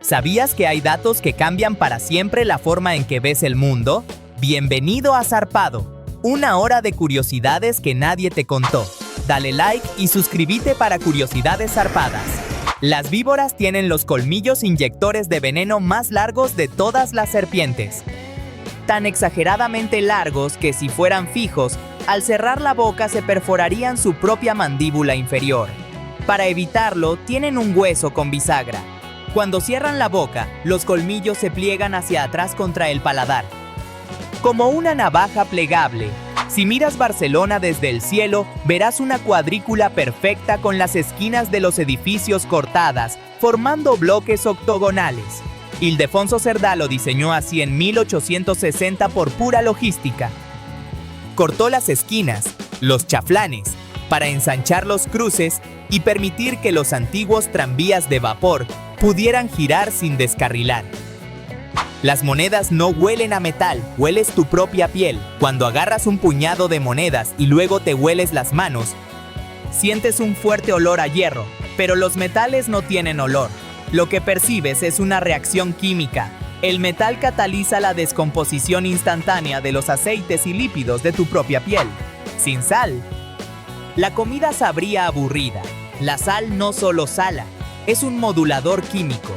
¿Sabías que hay datos que cambian para siempre la forma en que ves el mundo? Bienvenido a Zarpado, una hora de curiosidades que nadie te contó. Dale like y suscríbete para curiosidades zarpadas. Las víboras tienen los colmillos inyectores de veneno más largos de todas las serpientes. Tan exageradamente largos que si fueran fijos, al cerrar la boca se perforarían su propia mandíbula inferior. Para evitarlo, tienen un hueso con bisagra. Cuando cierran la boca, los colmillos se pliegan hacia atrás contra el paladar. Como una navaja plegable. Si miras Barcelona desde el cielo, verás una cuadrícula perfecta con las esquinas de los edificios cortadas, formando bloques octogonales. Ildefonso Cerdá lo diseñó así en 1860 por pura logística. Cortó las esquinas, los chaflanes, para ensanchar los cruces y permitir que los antiguos tranvías de vapor pudieran girar sin descarrilar. Las monedas no huelen a metal, hueles tu propia piel. Cuando agarras un puñado de monedas y luego te hueles las manos, sientes un fuerte olor a hierro, pero los metales no tienen olor. Lo que percibes es una reacción química. El metal cataliza la descomposición instantánea de los aceites y lípidos de tu propia piel. Sin sal, la comida sabría aburrida. La sal no solo sala, es un modulador químico.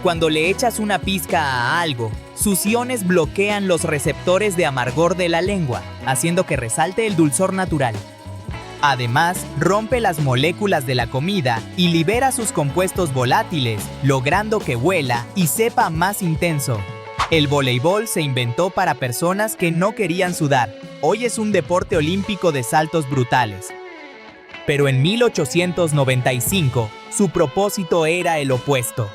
Cuando le echas una pizca a algo, sus iones bloquean los receptores de amargor de la lengua, haciendo que resalte el dulzor natural. Además, rompe las moléculas de la comida y libera sus compuestos volátiles, logrando que huela y sepa más intenso. El voleibol se inventó para personas que no querían sudar. Hoy es un deporte olímpico de saltos brutales. Pero en 1895, su propósito era el opuesto.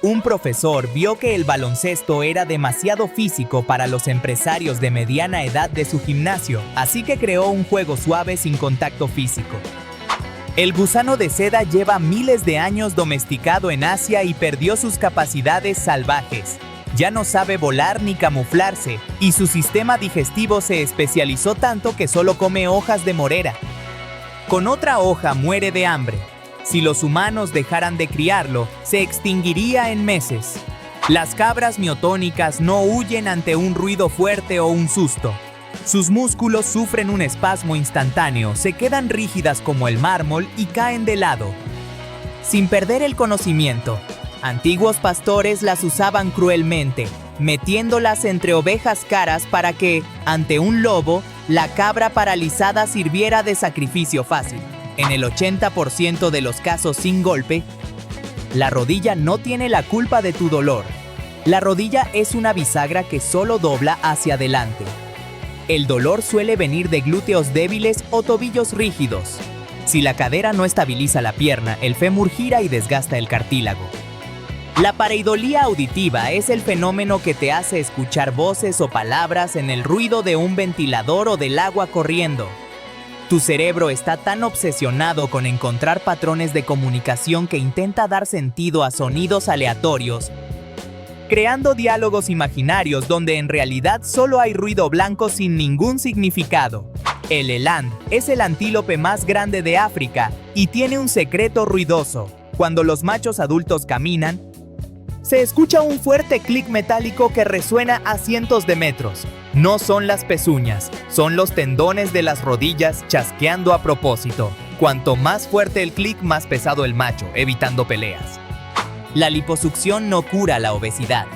Un profesor vio que el baloncesto era demasiado físico para los empresarios de mediana edad de su gimnasio, así que creó un juego suave sin contacto físico. El gusano de seda lleva miles de años domesticado en Asia y perdió sus capacidades salvajes. Ya no sabe volar ni camuflarse, y su sistema digestivo se especializó tanto que solo come hojas de morera. Con otra hoja muere de hambre. Si los humanos dejaran de criarlo, se extinguiría en meses. Las cabras miotónicas no huyen ante un ruido fuerte o un susto. Sus músculos sufren un espasmo instantáneo, se quedan rígidas como el mármol y caen de lado. Sin perder el conocimiento, antiguos pastores las usaban cruelmente, metiéndolas entre ovejas caras para que, ante un lobo, la cabra paralizada sirviera de sacrificio fácil. En el 80% de los casos sin golpe, la rodilla no tiene la culpa de tu dolor. La rodilla es una bisagra que solo dobla hacia adelante. El dolor suele venir de glúteos débiles o tobillos rígidos. Si la cadera no estabiliza la pierna, el fémur gira y desgasta el cartílago. La pareidolía auditiva es el fenómeno que te hace escuchar voces o palabras en el ruido de un ventilador o del agua corriendo. Tu cerebro está tan obsesionado con encontrar patrones de comunicación que intenta dar sentido a sonidos aleatorios, creando diálogos imaginarios donde en realidad solo hay ruido blanco sin ningún significado. El eland es el antílope más grande de África y tiene un secreto ruidoso. Cuando los machos adultos caminan, se escucha un fuerte clic metálico que resuena a cientos de metros. No son las pezuñas, son los tendones de las rodillas chasqueando a propósito. Cuanto más fuerte el clic, más pesado el macho, evitando peleas. La liposucción no cura la obesidad.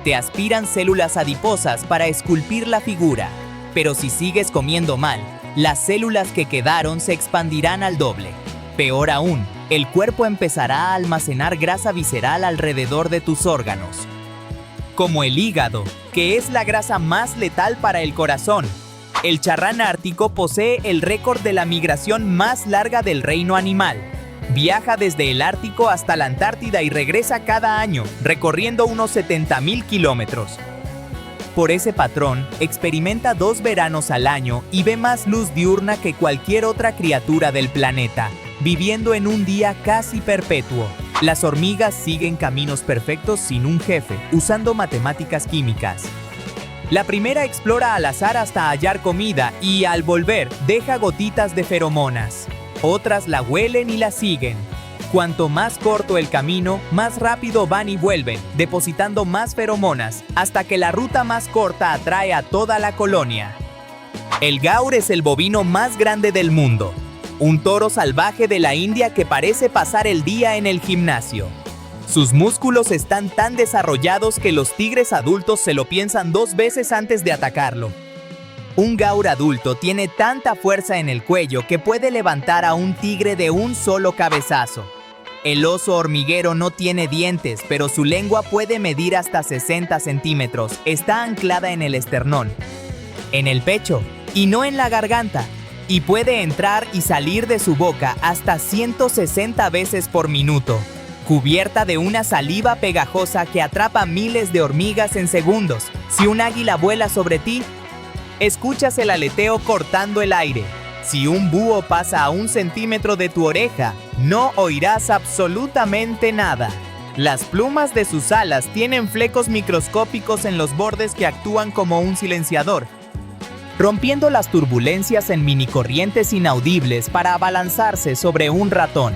Te aspiran células adiposas para esculpir la figura. Pero si sigues comiendo mal, las células que quedaron se expandirán al doble. Peor aún, el cuerpo empezará a almacenar grasa visceral alrededor de tus órganos. Como el hígado, que es la grasa más letal para el corazón. El charrán ártico posee el récord de la migración más larga del reino animal. Viaja desde el Ártico hasta la Antártida y regresa cada año, recorriendo unos 70,000 kilómetros. Por ese patrón, experimenta 2 veranos al año y ve más luz diurna que cualquier otra criatura del planeta, viviendo en un día casi perpetuo. Las hormigas siguen caminos perfectos sin un jefe, usando matemáticas químicas. La primera explora al azar hasta hallar comida y, al volver, deja gotitas de feromonas. Otras la huelen y la siguen. Cuanto más corto el camino, más rápido van y vuelven, depositando más feromonas, hasta que la ruta más corta atrae a toda la colonia. El gaur es el bovino más grande del mundo, un toro salvaje de la India que parece pasar el día en el gimnasio. Sus músculos están tan desarrollados que los tigres adultos se lo piensan 2 veces antes de atacarlo. Un gaur adulto tiene tanta fuerza en el cuello que puede levantar a un tigre de un solo cabezazo. El oso hormiguero no tiene dientes, pero su lengua puede medir hasta 60 centímetros. Está anclada en el esternón, en el pecho y no en la garganta, y puede entrar y salir de su boca hasta 160 veces por minuto, cubierta de una saliva pegajosa que atrapa miles de hormigas en segundos. Si un águila vuela sobre ti, escuchas el aleteo cortando el aire. Si un búho pasa a 1 centímetro de tu oreja, no oirás absolutamente nada. Las plumas de sus alas tienen flecos microscópicos en los bordes que actúan como un silenciador, rompiendo las turbulencias en minicorrientes inaudibles para abalanzarse sobre un ratón.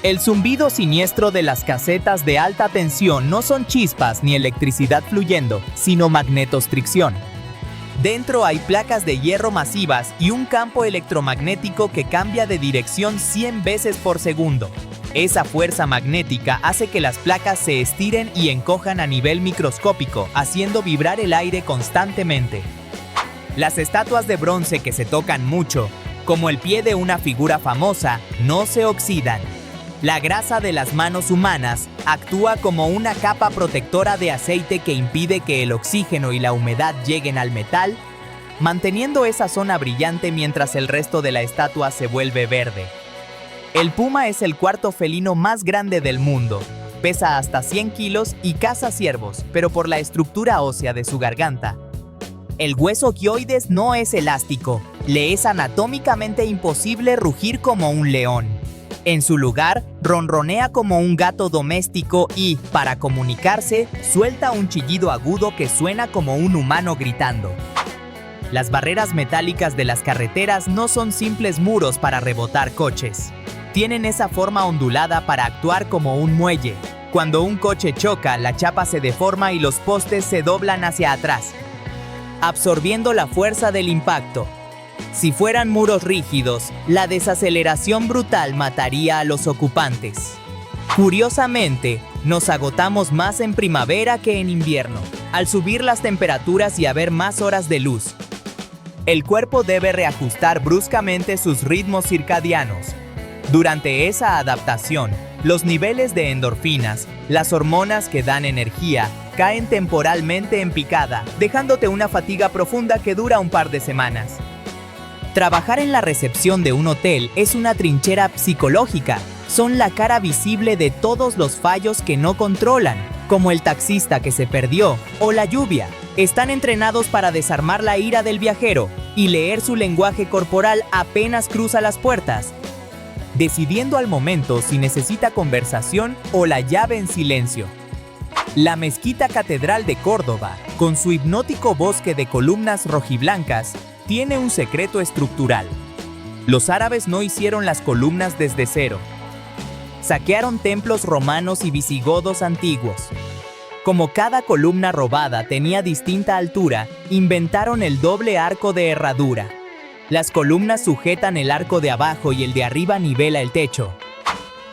El zumbido siniestro de las casetas de alta tensión no son chispas ni electricidad fluyendo, sino magnetostricción. Dentro hay placas de hierro masivas y un campo electromagnético que cambia de dirección 100 veces por segundo. Esa fuerza magnética hace que las placas se estiren y encojan a nivel microscópico, haciendo vibrar el aire constantemente. Las estatuas de bronce que se tocan mucho, como el pie de una figura famosa, no se oxidan. La grasa de las manos humanas actúa como una capa protectora de aceite que impide que el oxígeno y la humedad lleguen al metal, manteniendo esa zona brillante mientras el resto de la estatua se vuelve verde. El puma es el 4º felino más grande del mundo. Pesa hasta 100 kilos y caza ciervos, pero por la estructura ósea de su garganta. El hueso quioides no es elástico, le es anatómicamente imposible rugir como un león. En su lugar, ronronea como un gato doméstico y, para comunicarse, suelta un chillido agudo que suena como un humano gritando. Las barreras metálicas de las carreteras no son simples muros para rebotar coches. Tienen esa forma ondulada para actuar como un muelle. Cuando un coche choca, la chapa se deforma y los postes se doblan hacia atrás, absorbiendo la fuerza del impacto. Si fueran muros rígidos, la desaceleración brutal mataría a los ocupantes. Curiosamente, nos agotamos más en primavera que en invierno, al subir las temperaturas y haber más horas de luz. El cuerpo debe reajustar bruscamente sus ritmos circadianos. Durante esa adaptación, los niveles de endorfinas, las hormonas que dan energía, caen temporalmente en picada, dejándote una fatiga profunda que dura un par de semanas. Trabajar en la recepción de un hotel es una trinchera psicológica. Son la cara visible de todos los fallos que no controlan, como el taxista que se perdió o la lluvia. Están entrenados para desarmar la ira del viajero y leer su lenguaje corporal apenas cruza las puertas, decidiendo al momento si necesita conversación o la llave en silencio. La Mezquita Catedral de Córdoba, con su hipnótico bosque de columnas rojiblancas, tiene un secreto estructural. Los árabes no hicieron las columnas desde cero. Saquearon templos romanos y visigodos antiguos. Como cada columna robada tenía distinta altura, inventaron el doble arco de herradura. Las columnas sujetan el arco de abajo y el de arriba nivela el techo.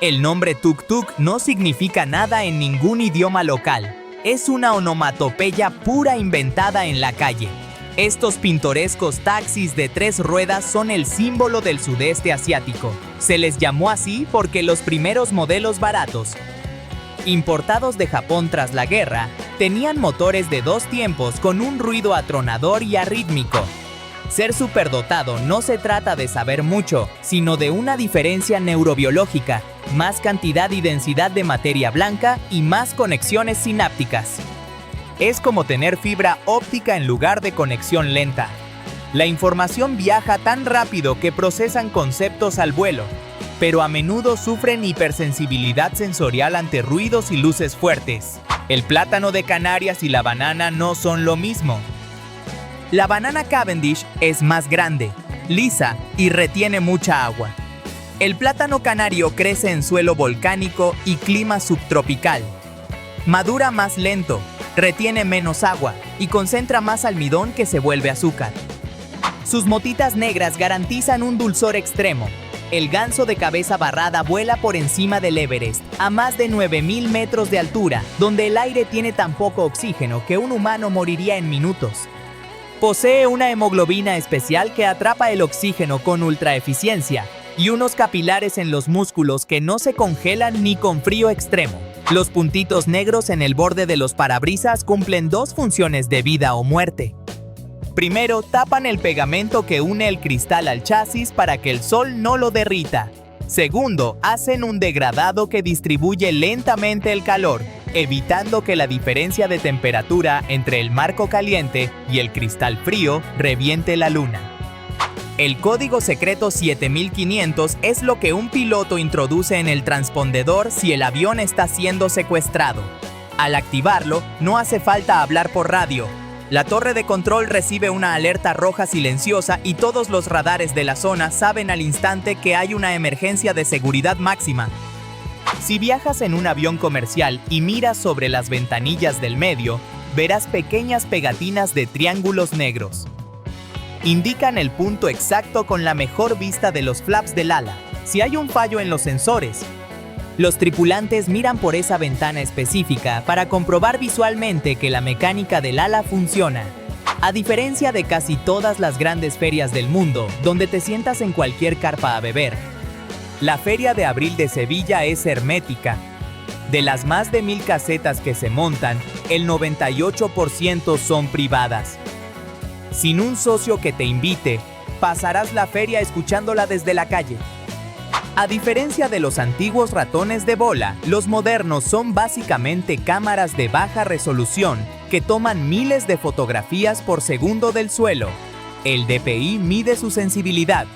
El nombre tuk-tuk no significa nada en ningún idioma local. Es una onomatopeya pura inventada en la calle. Estos pintorescos taxis de 3 ruedas son el símbolo del sudeste asiático. Se les llamó así porque los primeros modelos baratos, importados de Japón tras la guerra, tenían motores de 2 tiempos con un ruido atronador y arrítmico. Ser superdotado no se trata de saber mucho, sino de una diferencia neurobiológica, más cantidad y densidad de materia blanca y más conexiones sinápticas. Es como tener fibra óptica en lugar de conexión lenta. La información viaja tan rápido que procesan conceptos al vuelo, pero a menudo sufren hipersensibilidad sensorial ante ruidos y luces fuertes. El plátano de Canarias y la banana no son lo mismo. La banana Cavendish es más grande, lisa y retiene mucha agua. El plátano canario crece en suelo volcánico y clima subtropical. Madura más lento, retiene menos agua y concentra más almidón que se vuelve azúcar. Sus motitas negras garantizan un dulzor extremo. El ganso de cabeza barrada vuela por encima del Everest, a más de 9.000 metros de altura, donde el aire tiene tan poco oxígeno que un humano moriría en minutos. Posee una hemoglobina especial que atrapa el oxígeno con ultraeficiencia y unos capilares en los músculos que no se congelan ni con frío extremo. Los puntitos negros en el borde de los parabrisas cumplen dos funciones de vida o muerte. Primero, tapan el pegamento que une el cristal al chasis para que el sol no lo derrita. Segundo, hacen un degradado que distribuye lentamente el calor, evitando que la diferencia de temperatura entre el marco caliente y el cristal frío reviente la luna. El código secreto 7500 es lo que un piloto introduce en el transpondedor si el avión está siendo secuestrado. Al activarlo, no hace falta hablar por radio. La torre de control recibe una alerta roja silenciosa y todos los radares de la zona saben al instante que hay una emergencia de seguridad máxima. Si viajas en un avión comercial y miras sobre las ventanillas del medio, verás pequeñas pegatinas de triángulos negros. Indican el punto exacto con la mejor vista de los flaps del ala. Si hay un fallo en los sensores, los tripulantes miran por esa ventana específica para comprobar visualmente que la mecánica del ala funciona. A diferencia de casi todas las grandes ferias del mundo, donde te sientas en cualquier carpa a beber, la Feria de Abril de Sevilla es hermética. De las más de 1000 casetas que se montan, el 98% son privadas. Sin un socio que te invite, pasarás la feria escuchándola desde la calle. A diferencia de los antiguos ratones de bola, los modernos son básicamente cámaras de baja resolución que toman miles de fotografías por segundo del suelo. El DPI mide su sensibilidad.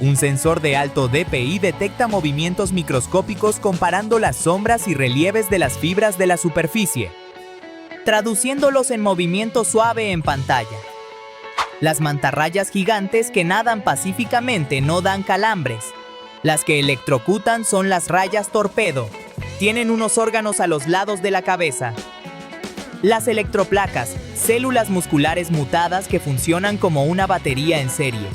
Un sensor de alto DPI detecta movimientos microscópicos comparando las sombras y relieves de las fibras de la superficie, traduciéndolos en movimiento suave en pantalla. Las mantarrayas gigantes que nadan pacíficamente no dan calambres. Las que electrocutan son las rayas torpedo. Tienen unos órganos a los lados de la cabeza. Las electroplacas, células musculares mutadas que funcionan como una batería en serie.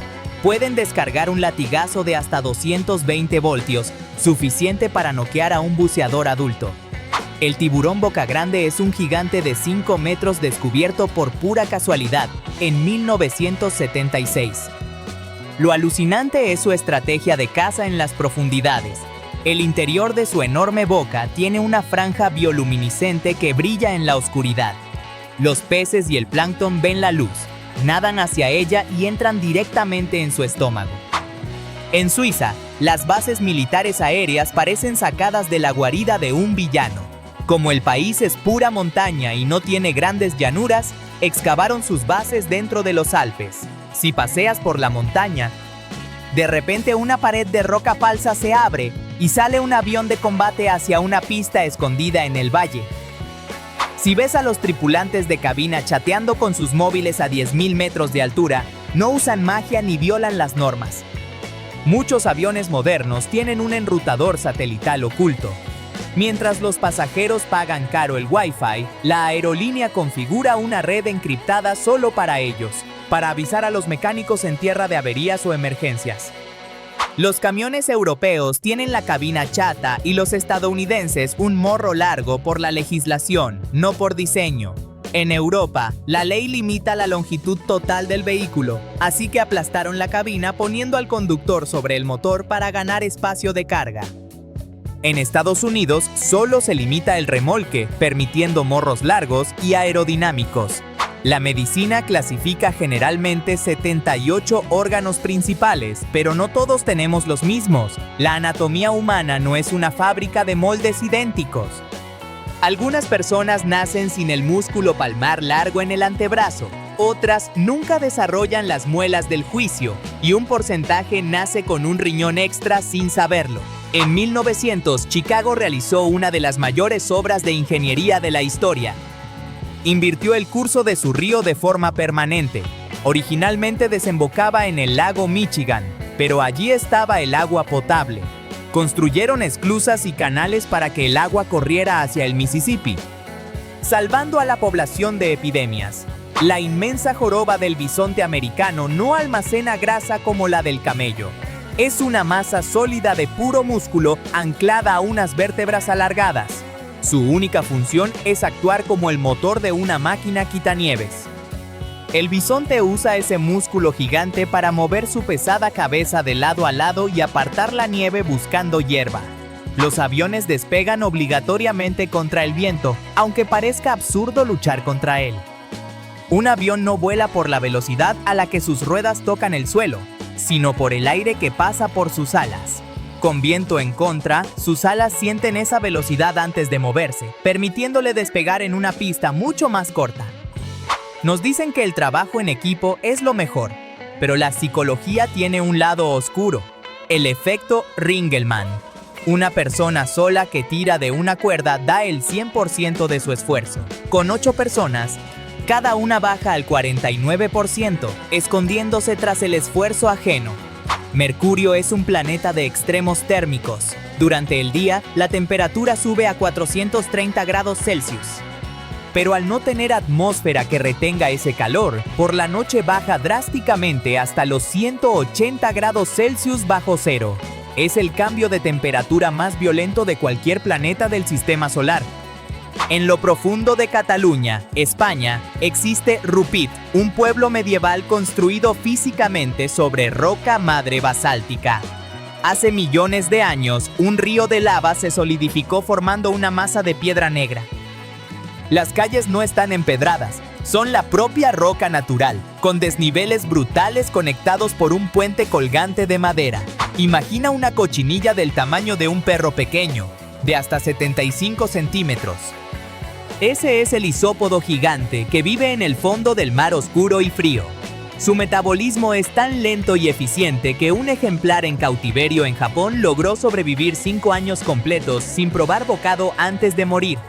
Pueden descargar un latigazo de hasta 220 voltios, suficiente para noquear a un buceador adulto. El tiburón boca grande es un gigante de 5 metros descubierto por pura casualidad en 1976. Lo alucinante es su estrategia de caza en las profundidades. El interior de su enorme boca tiene una franja bioluminiscente que brilla en la oscuridad. Los peces y el plancton ven la luz, nadan hacia ella y entran directamente en su estómago. En Suiza, las bases militares aéreas parecen sacadas de la guarida de un villano. Como el país es pura montaña y no tiene grandes llanuras, excavaron sus bases dentro de los Alpes. Si paseas por la montaña, de repente una pared de roca falsa se abre y sale un avión de combate hacia una pista escondida en el valle. Si ves a los tripulantes de cabina chateando con sus móviles a 10.000 metros de altura, no usan magia ni violan las normas. Muchos aviones modernos tienen un enrutador satelital oculto. Mientras los pasajeros pagan caro el Wi-Fi, la aerolínea configura una red encriptada solo para ellos, para avisar a los mecánicos en tierra de averías o emergencias. Los camiones europeos tienen la cabina chata y los estadounidenses un morro largo por la legislación, no por diseño. En Europa, la ley limita la longitud total del vehículo, así que aplastaron la cabina poniendo al conductor sobre el motor para ganar espacio de carga. En Estados Unidos, solo se limita el remolque, permitiendo morros largos y aerodinámicos. La medicina clasifica generalmente 78 órganos principales, pero no todos tenemos los mismos. La anatomía humana no es una fábrica de moldes idénticos. Algunas personas nacen sin el músculo palmar largo en el antebrazo, otras nunca desarrollan las muelas del juicio y un porcentaje nace con un riñón extra sin saberlo. En 1900, Chicago realizó una de las mayores obras de ingeniería de la historia. Invirtió el curso de su río de forma permanente. Originalmente desembocaba en el lago Michigan. pero allí estaba el agua potable. Construyeron esclusas y canales para que el agua corriera hacia el Mississippi, salvando a la población de epidemias. La inmensa joroba del bisonte americano no almacena grasa como la del camello. Es una masa sólida de puro músculo anclada a unas vértebras alargadas. Su única función es actuar como el motor de una máquina quitanieves. El bisonte usa ese músculo gigante para mover su pesada cabeza de lado a lado y apartar la nieve buscando hierba. Los aviones despegan obligatoriamente contra el viento, aunque parezca absurdo luchar contra él. Un avión no vuela por la velocidad a la que sus ruedas tocan el suelo, sino por el aire que pasa por sus alas. Con viento en contra, sus alas sienten esa velocidad antes de moverse, permitiéndole despegar en una pista mucho más corta. Nos dicen que el trabajo en equipo es lo mejor, pero la psicología tiene un lado oscuro, el efecto Ringelmann. Una persona sola que tira de una cuerda da el 100% de su esfuerzo. Con 8 personas, cada una baja al 49%, escondiéndose tras el esfuerzo ajeno. Mercurio es un planeta de extremos térmicos. Durante el día, la temperatura sube a 430 grados Celsius. Pero al no tener atmósfera que retenga ese calor, por la noche baja drásticamente hasta los 180 grados Celsius bajo cero. Es el cambio de temperatura más violento de cualquier planeta del sistema solar. En lo profundo de Cataluña, España, existe Rupit, un pueblo medieval construido físicamente sobre roca madre basáltica. Hace millones de años, un río de lava se solidificó formando una masa de piedra negra. Las calles no están empedradas, son la propia roca natural, con desniveles brutales conectados por un puente colgante de madera. Imagina una cochinilla del tamaño de un perro pequeño, de hasta 75 centímetros. Ese es el isópodo gigante que vive en el fondo del mar oscuro y frío. Su metabolismo es tan lento y eficiente que un ejemplar en cautiverio en Japón logró sobrevivir 5 años completos sin probar bocado antes de morir.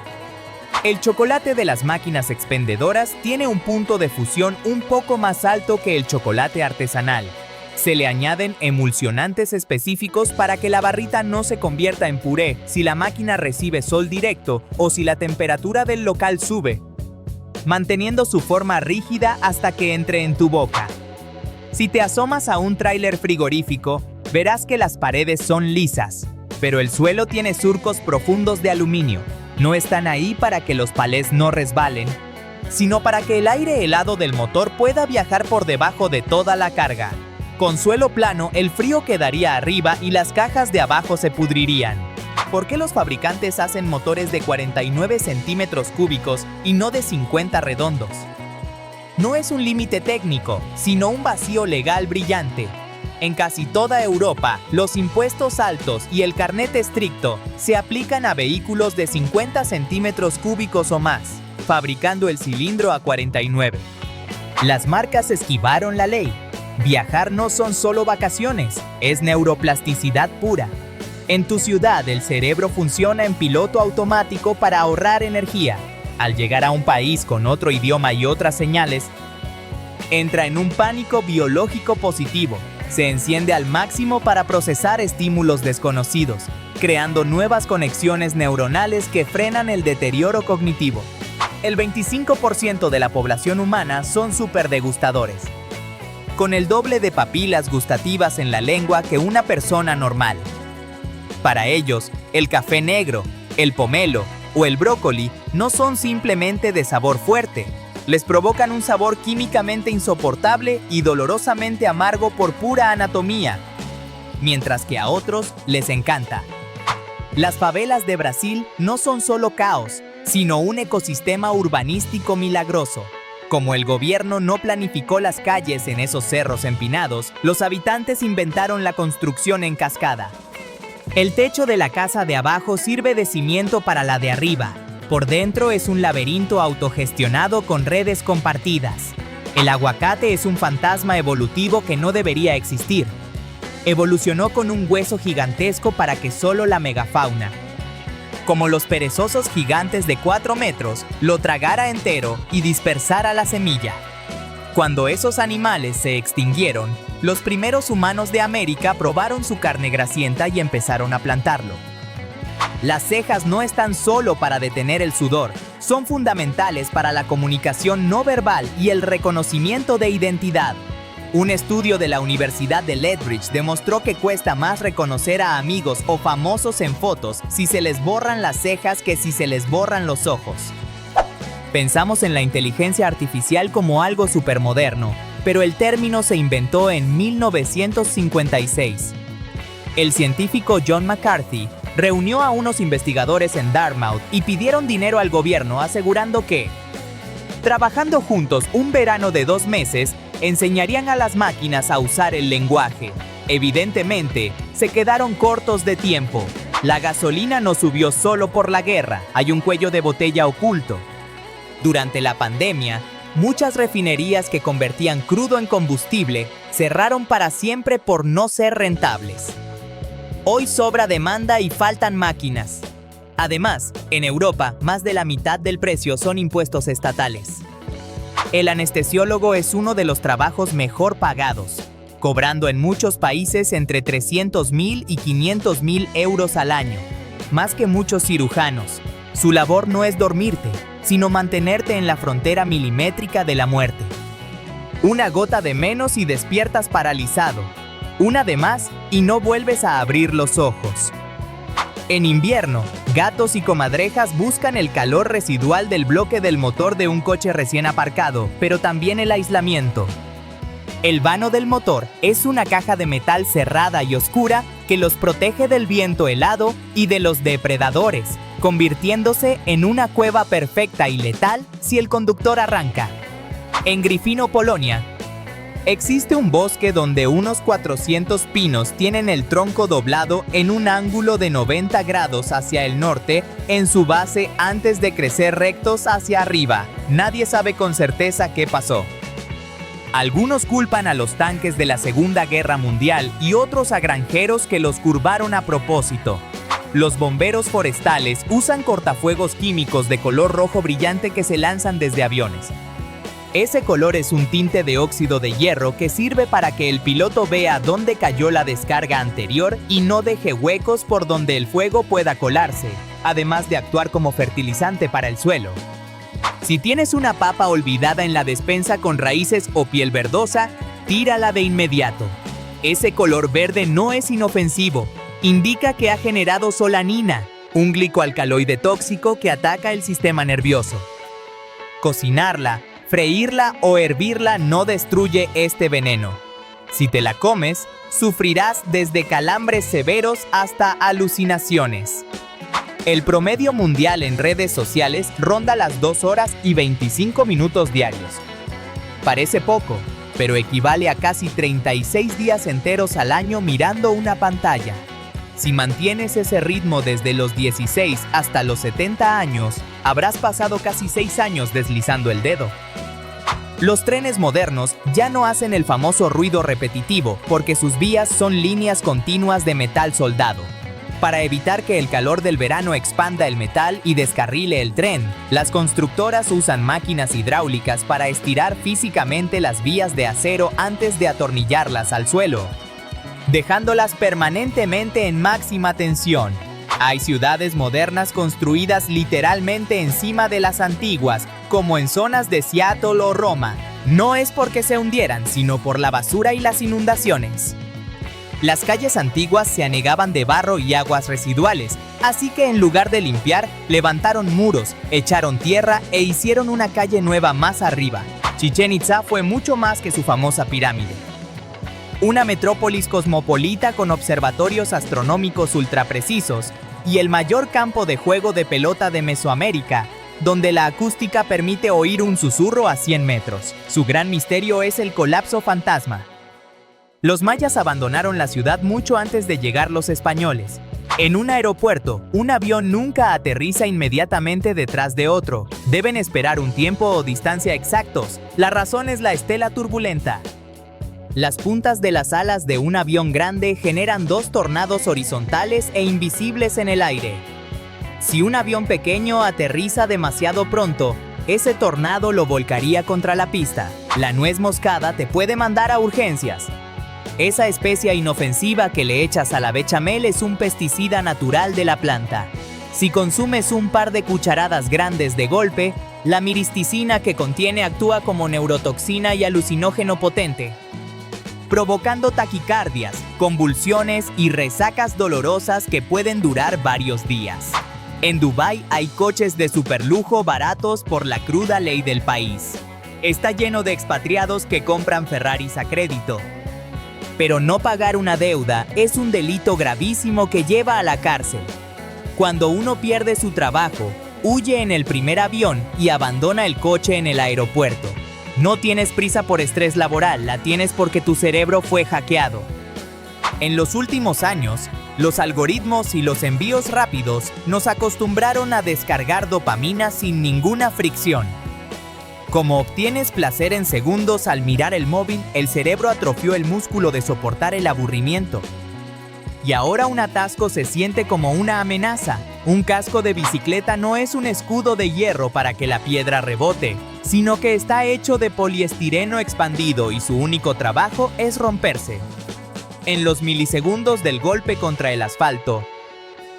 El chocolate de las máquinas expendedoras tiene un punto de fusión un poco más alto que el chocolate artesanal. Se le añaden emulsionantes específicos para que la barrita no se convierta en puré si la máquina recibe sol directo o si la temperatura del local sube, manteniendo su forma rígida hasta que entre en tu boca. Si te asomas a un tráiler frigorífico, verás que las paredes son lisas, pero el suelo tiene surcos profundos de aluminio. No están ahí para que los palés no resbalen, sino para que el aire helado del motor pueda viajar por debajo de toda la carga. Con suelo plano, el frío quedaría arriba y las cajas de abajo se pudrirían. ¿Por qué los fabricantes hacen motores de 49 centímetros cúbicos y no de 50 redondos? No es un límite técnico, sino un vacío legal brillante. En casi toda Europa, los impuestos altos y el carnet estricto se aplican a vehículos de 50 centímetros cúbicos o más, fabricando el cilindro a 49. Las marcas esquivaron la ley. Viajar no son solo vacaciones, es neuroplasticidad pura. En tu ciudad, el cerebro funciona en piloto automático para ahorrar energía. Al llegar a un país con otro idioma y otras señales, entra en un pánico biológico positivo. Se enciende al máximo para procesar estímulos desconocidos, creando nuevas conexiones neuronales que frenan el deterioro cognitivo. El 25% de la población humana son superdegustadores, con el doble de papilas gustativas en la lengua que una persona normal. Para ellos, el café negro, el pomelo o el brócoli no son simplemente de sabor fuerte. Les provocan un sabor químicamente insoportable y dolorosamente amargo por pura anatomía, mientras que a otros les encanta. Las favelas de Brasil no son solo caos, sino un ecosistema urbanístico milagroso. Como el gobierno no planificó las calles en esos cerros empinados, los habitantes inventaron la construcción en cascada. El techo de la casa de abajo sirve de cimiento para la de arriba. Por dentro es un laberinto autogestionado con redes compartidas. El aguacate es un fantasma evolutivo que no debería existir. Evolucionó con un hueso gigantesco para que solo la megafauna, como los perezosos gigantes de 4 metros, lo tragara entero y dispersara la semilla. Cuando esos animales se extinguieron, los primeros humanos de América probaron su carne grasienta y empezaron a plantarlo. Las cejas no están solo para detener el sudor, son fundamentales para la comunicación no verbal y el reconocimiento de identidad. Un estudio de la Universidad de Lethbridge demostró que cuesta más reconocer a amigos o famosos en fotos si se les borran las cejas que si se les borran los ojos. Pensamos en la inteligencia artificial como algo supermoderno, pero el término se inventó en 1956. El científico John McCarthy reunió a unos investigadores en Dartmouth y pidieron dinero al gobierno asegurando que, trabajando juntos un verano de 2 meses, enseñarían a las máquinas a usar el lenguaje. Evidentemente, se quedaron cortos de tiempo. La gasolina no subió solo por la guerra, hay un cuello de botella oculto. Durante la pandemia, muchas refinerías que convertían crudo en combustible cerraron para siempre por no ser rentables. Hoy sobra demanda y faltan máquinas. Además, en Europa, más de la mitad del precio son impuestos estatales. El anestesiólogo es uno de los trabajos mejor pagados, cobrando en muchos países entre 300.000 y 500.000 euros al año, más que muchos cirujanos. Su labor no es dormirte, sino mantenerte en la frontera milimétrica de la muerte. Una gota de menos y despiertas paralizado. Una de más y no vuelves a abrir los ojos. En invierno, gatos y comadrejas buscan el calor residual del bloque del motor de un coche recién aparcado, pero también el aislamiento. El vano del motor es una caja de metal cerrada y oscura que los protege del viento helado y de los depredadores, convirtiéndose en una cueva perfecta y letal si el conductor arranca. En Gryfino, Polonia, existe un bosque donde unos 400 pinos tienen el tronco doblado en un ángulo de 90 grados hacia el norte en su base antes de crecer rectos hacia arriba. Nadie sabe con certeza qué pasó. Algunos culpan a los tanques de la Segunda Guerra Mundial y otros a granjeros que los curvaron a propósito. Los bomberos forestales usan cortafuegos químicos de color rojo brillante que se lanzan desde aviones. Ese color es un tinte de óxido de hierro que sirve para que el piloto vea dónde cayó la descarga anterior y no deje huecos por donde el fuego pueda colarse, además de actuar como fertilizante para el suelo. Si tienes una papa olvidada en la despensa con raíces o piel verdosa, tírala de inmediato. Ese color verde no es inofensivo, indica que ha generado solanina, un glicoalcaloide tóxico que ataca el sistema nervioso. Cocinarla, freírla o hervirla no destruye este veneno. Si te la comes, sufrirás desde calambres severos hasta alucinaciones. El promedio mundial en redes sociales ronda las 2 horas y 25 minutos diarios. Parece poco, pero equivale a casi 36 días enteros al año mirando una pantalla. Si mantienes ese ritmo desde los 16 hasta los 70 años, habrás pasado casi 6 años deslizando el dedo. Los trenes modernos ya no hacen el famoso ruido repetitivo porque sus vías son líneas continuas de metal soldado. Para evitar que el calor del verano expanda el metal y descarrile el tren, las constructoras usan máquinas hidráulicas para estirar físicamente las vías de acero antes de atornillarlas al suelo, dejándolas permanentemente en máxima tensión. Hay ciudades modernas construidas literalmente encima de las antiguas, como en zonas de Seattle o Roma. No es porque se hundieran, sino por la basura y las inundaciones. Las calles antiguas se anegaban de barro y aguas residuales, así que en lugar de limpiar, levantaron muros, echaron tierra e hicieron una calle nueva más arriba. Chichén Itzá fue mucho más que su famosa pirámide. Una metrópolis cosmopolita con observatorios astronómicos ultraprecisos y el mayor campo de juego de pelota de Mesoamérica, donde la acústica permite oír un susurro a 100 metros. Su gran misterio es el colapso fantasma. Los mayas abandonaron la ciudad mucho antes de llegar los españoles. En un aeropuerto, un avión nunca aterriza inmediatamente detrás de otro. Deben esperar un tiempo o distancia exactos. La razón es la estela turbulenta. Las puntas de las alas de un avión grande generan 2 tornados horizontales e invisibles en el aire. Si un avión pequeño aterriza demasiado pronto, ese tornado lo volcaría contra la pista. La nuez moscada te puede mandar a urgencias. Esa especia inofensiva que le echas a la bechamel es un pesticida natural de la planta. Si consumes un par de cucharadas grandes de golpe, la miristicina que contiene actúa como neurotoxina y alucinógeno potente, provocando taquicardias, convulsiones y resacas dolorosas que pueden durar varios días. En Dubái hay coches de superlujo baratos por la cruda ley del país. Está lleno de expatriados que compran Ferraris a crédito. Pero no pagar una deuda es un delito gravísimo que lleva a la cárcel. Cuando uno pierde su trabajo, huye en el primer avión y abandona el coche en el aeropuerto. No tienes prisa por estrés laboral, la tienes porque tu cerebro fue hackeado. En los últimos años, los algoritmos y los envíos rápidos nos acostumbraron a descargar dopamina sin ninguna fricción. Como obtienes placer en segundos al mirar el móvil, el cerebro atrofió el músculo de soportar el aburrimiento. Y ahora un atasco se siente como una amenaza. Un casco de bicicleta no es un escudo de hierro para que la piedra rebote, sino que está hecho de poliestireno expandido y su único trabajo es romperse. En los milisegundos del golpe contra el asfalto,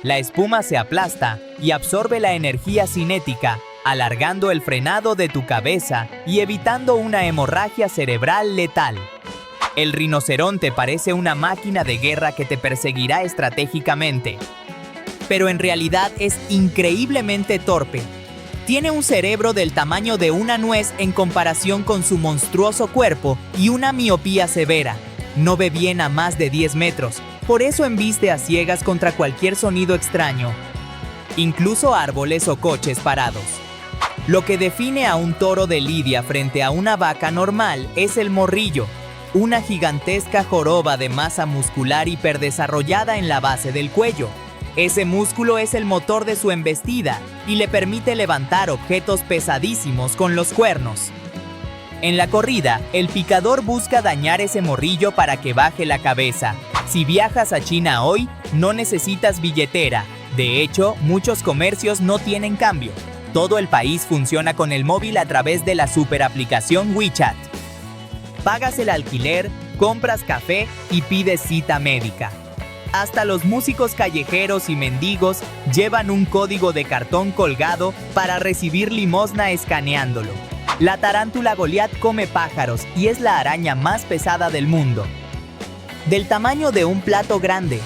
la espuma se aplasta y absorbe la energía cinética, alargando el frenado de tu cabeza y evitando una hemorragia cerebral letal. El rinoceronte parece una máquina de guerra que te perseguirá estratégicamente, pero en realidad es increíblemente torpe. Tiene un cerebro del tamaño de una nuez en comparación con su monstruoso cuerpo y una miopía severa. No ve bien a más de 10 metros, por eso embiste a ciegas contra cualquier sonido extraño, incluso árboles o coches parados. Lo que define a un toro de lidia frente a una vaca normal es el morrillo, una gigantesca joroba de masa muscular hiperdesarrollada en la base del cuello. Ese músculo es el motor de su embestida y le permite levantar objetos pesadísimos con los cuernos. En la corrida, el picador busca dañar ese morrillo para que baje la cabeza. Si viajas a China hoy, no necesitas billetera. De hecho, muchos comercios no tienen cambio. Todo el país funciona con el móvil a través de la superaplicación WeChat. Pagas el alquiler, compras café y pides cita médica. Hasta los músicos callejeros y mendigos llevan un código de cartón colgado para recibir limosna escaneándolo. La tarántula Goliat come pájaros y es la araña más pesada del mundo. Del tamaño de un plato grande.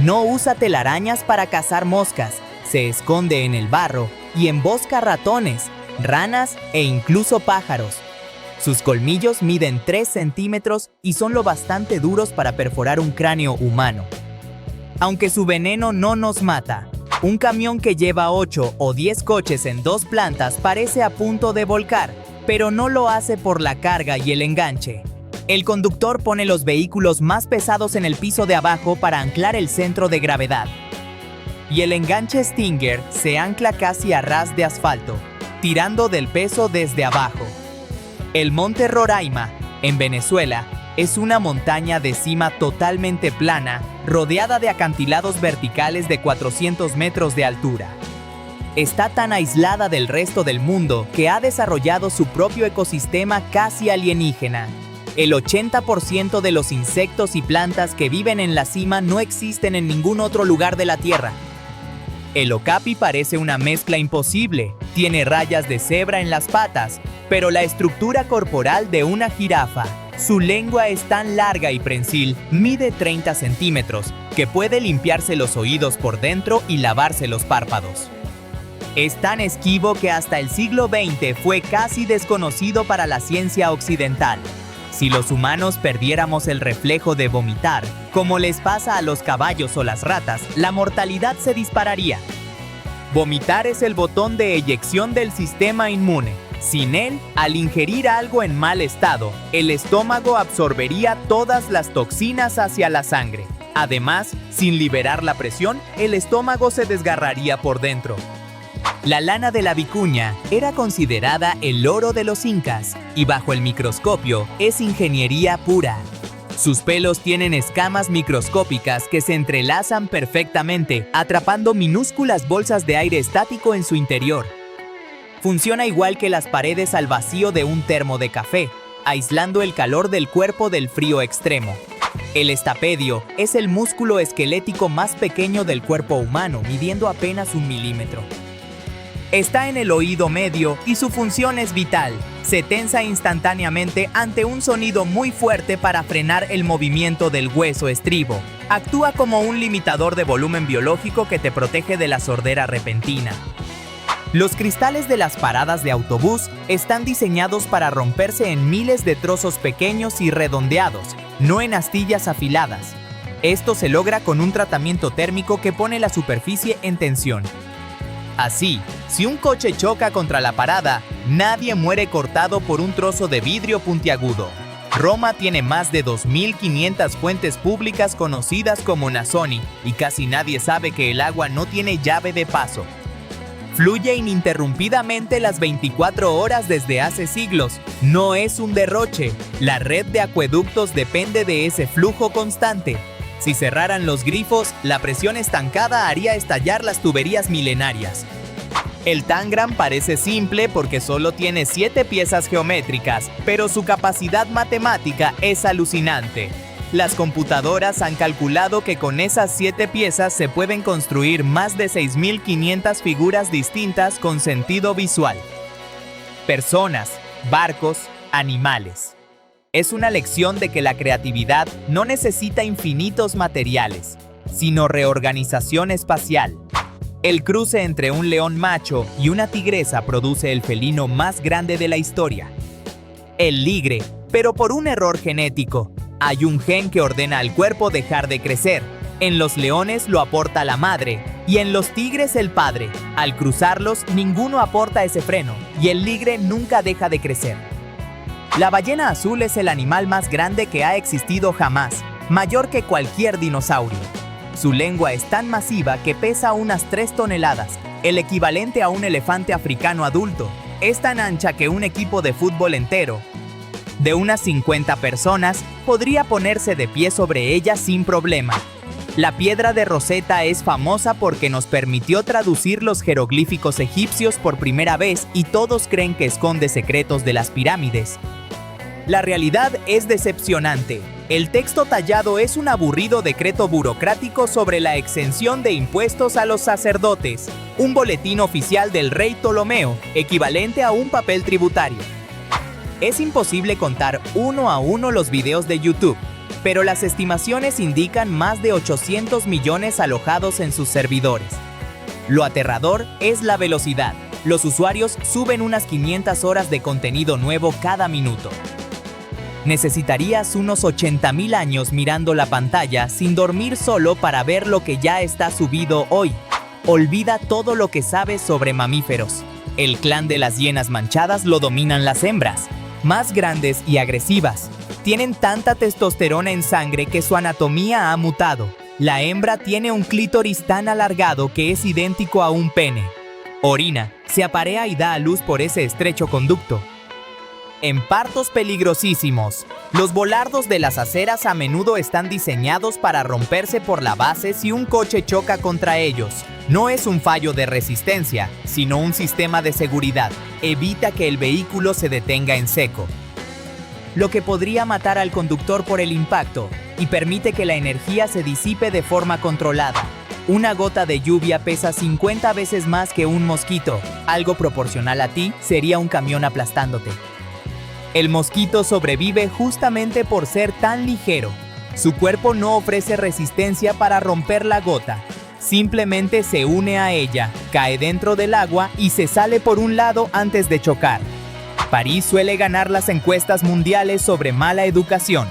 No usa telarañas para cazar moscas, se esconde en el barro y embosca ratones, ranas e incluso pájaros. Sus colmillos miden 3 centímetros y son lo bastante duros para perforar un cráneo humano. Aunque su veneno no nos mata, un camión que lleva 8 o 10 coches en 2 plantas parece a punto de volcar, pero no lo hace por la carga y el enganche. El conductor pone los vehículos más pesados en el piso de abajo para anclar el centro de gravedad. Y el enganche Stinger se ancla casi a ras de asfalto, tirando del peso desde abajo. El monte Roraima, en Venezuela, es una montaña de cima totalmente plana, rodeada de acantilados verticales de 400 metros de altura. Está tan aislada del resto del mundo que ha desarrollado su propio ecosistema casi alienígena. El 80% de los insectos y plantas que viven en la cima no existen en ningún otro lugar de la Tierra. El okapi parece una mezcla imposible, tiene rayas de cebra en las patas, pero la estructura corporal de una jirafa. Su lengua es tan larga y prensil, mide 30 centímetros, que puede limpiarse los oídos por dentro y lavarse los párpados. Es tan esquivo que hasta el siglo XX fue casi desconocido para la ciencia occidental. Si los humanos perdiéramos el reflejo de vomitar, como les pasa a los caballos o las ratas, la mortalidad se dispararía. Vomitar es el botón de eyección del sistema inmune. Sin él, al ingerir algo en mal estado, el estómago absorbería todas las toxinas hacia la sangre. Además, sin liberar la presión, el estómago se desgarraría por dentro. La lana de la vicuña era considerada el oro de los incas y bajo el microscopio es ingeniería pura. Sus pelos tienen escamas microscópicas que se entrelazan perfectamente, atrapando minúsculas bolsas de aire estático en su interior. Funciona igual que las paredes al vacío de un termo de café, aislando el calor del cuerpo del frío extremo. El estapedio es el músculo esquelético más pequeño del cuerpo humano, midiendo apenas 1 milímetro. Está en el oído medio y su función es vital. Se tensa instantáneamente ante un sonido muy fuerte para frenar el movimiento del hueso estribo. Actúa como un limitador de volumen biológico que te protege de la sordera repentina. Los cristales de las paradas de autobús están diseñados para romperse en miles de trozos pequeños y redondeados, no en astillas afiladas. Esto se logra con un tratamiento térmico que pone la superficie en tensión. Así, si un coche choca contra la parada, nadie muere cortado por un trozo de vidrio puntiagudo. Roma tiene más de 2.500 fuentes públicas conocidas como Nasoni, y casi nadie sabe que el agua no tiene llave de paso. Fluye ininterrumpidamente las 24 horas desde hace siglos. No es un derroche. La red de acueductos depende de ese flujo constante. Si cerraran los grifos, la presión estancada haría estallar las tuberías milenarias. El Tangram parece simple porque solo tiene 7 piezas geométricas, pero su capacidad matemática es alucinante. Las computadoras han calculado que con esas 7 piezas se pueden construir más de 6.500 figuras distintas con sentido visual. Personas, barcos, animales. Es una lección de que la creatividad no necesita infinitos materiales, sino reorganización espacial. El cruce entre un león macho y una tigresa produce el felino más grande de la historia. El ligre, pero por un error genético. Hay un gen que ordena al cuerpo dejar de crecer. En los leones lo aporta la madre y en los tigres el padre. Al cruzarlos, ninguno aporta ese freno y el ligre nunca deja de crecer. La ballena azul es el animal más grande que ha existido jamás, mayor que cualquier dinosaurio. Su lengua es tan masiva que pesa unas 3 toneladas, el equivalente a un elefante africano adulto. Es tan ancha que un equipo de fútbol entero, de unas 50 personas, podría ponerse de pie sobre ella sin problema. La piedra de Rosetta es famosa porque nos permitió traducir los jeroglíficos egipcios por primera vez y todos creen que esconde secretos de las pirámides. La realidad es decepcionante. El texto tallado es un aburrido decreto burocrático sobre la exención de impuestos a los sacerdotes, un boletín oficial del rey Ptolomeo, equivalente a un papel tributario. Es imposible contar uno a uno los videos de YouTube, pero las estimaciones indican más de 800 millones alojados en sus servidores. Lo aterrador es la velocidad. Los usuarios suben unas 500 horas de contenido nuevo cada minuto. Necesitarías unos 80.000 años mirando la pantalla sin dormir solo para ver lo que ya está subido hoy. Olvida todo lo que sabes sobre mamíferos. El clan de las hienas manchadas lo dominan las hembras, más grandes y agresivas. Tienen tanta testosterona en sangre que su anatomía ha mutado. La hembra tiene un clítoris tan alargado que es idéntico a un pene. Orina, se aparea y da a luz por ese estrecho conducto. En partos peligrosísimos, los volardos de las aceras a menudo están diseñados para romperse por la base si un coche choca contra ellos. No es un fallo de resistencia, sino un sistema de seguridad. Evita que el vehículo se detenga en seco, lo que podría matar al conductor por el impacto, y permite que la energía se disipe de forma controlada. Una gota de lluvia pesa 50 veces más que un mosquito. Algo proporcional a ti sería un camión aplastándote. El mosquito sobrevive justamente por ser tan ligero. Su cuerpo no ofrece resistencia para romper la gota. Simplemente se une a ella, cae dentro del agua y se sale por un lado antes de chocar. París suele ganar las encuestas mundiales sobre mala educación.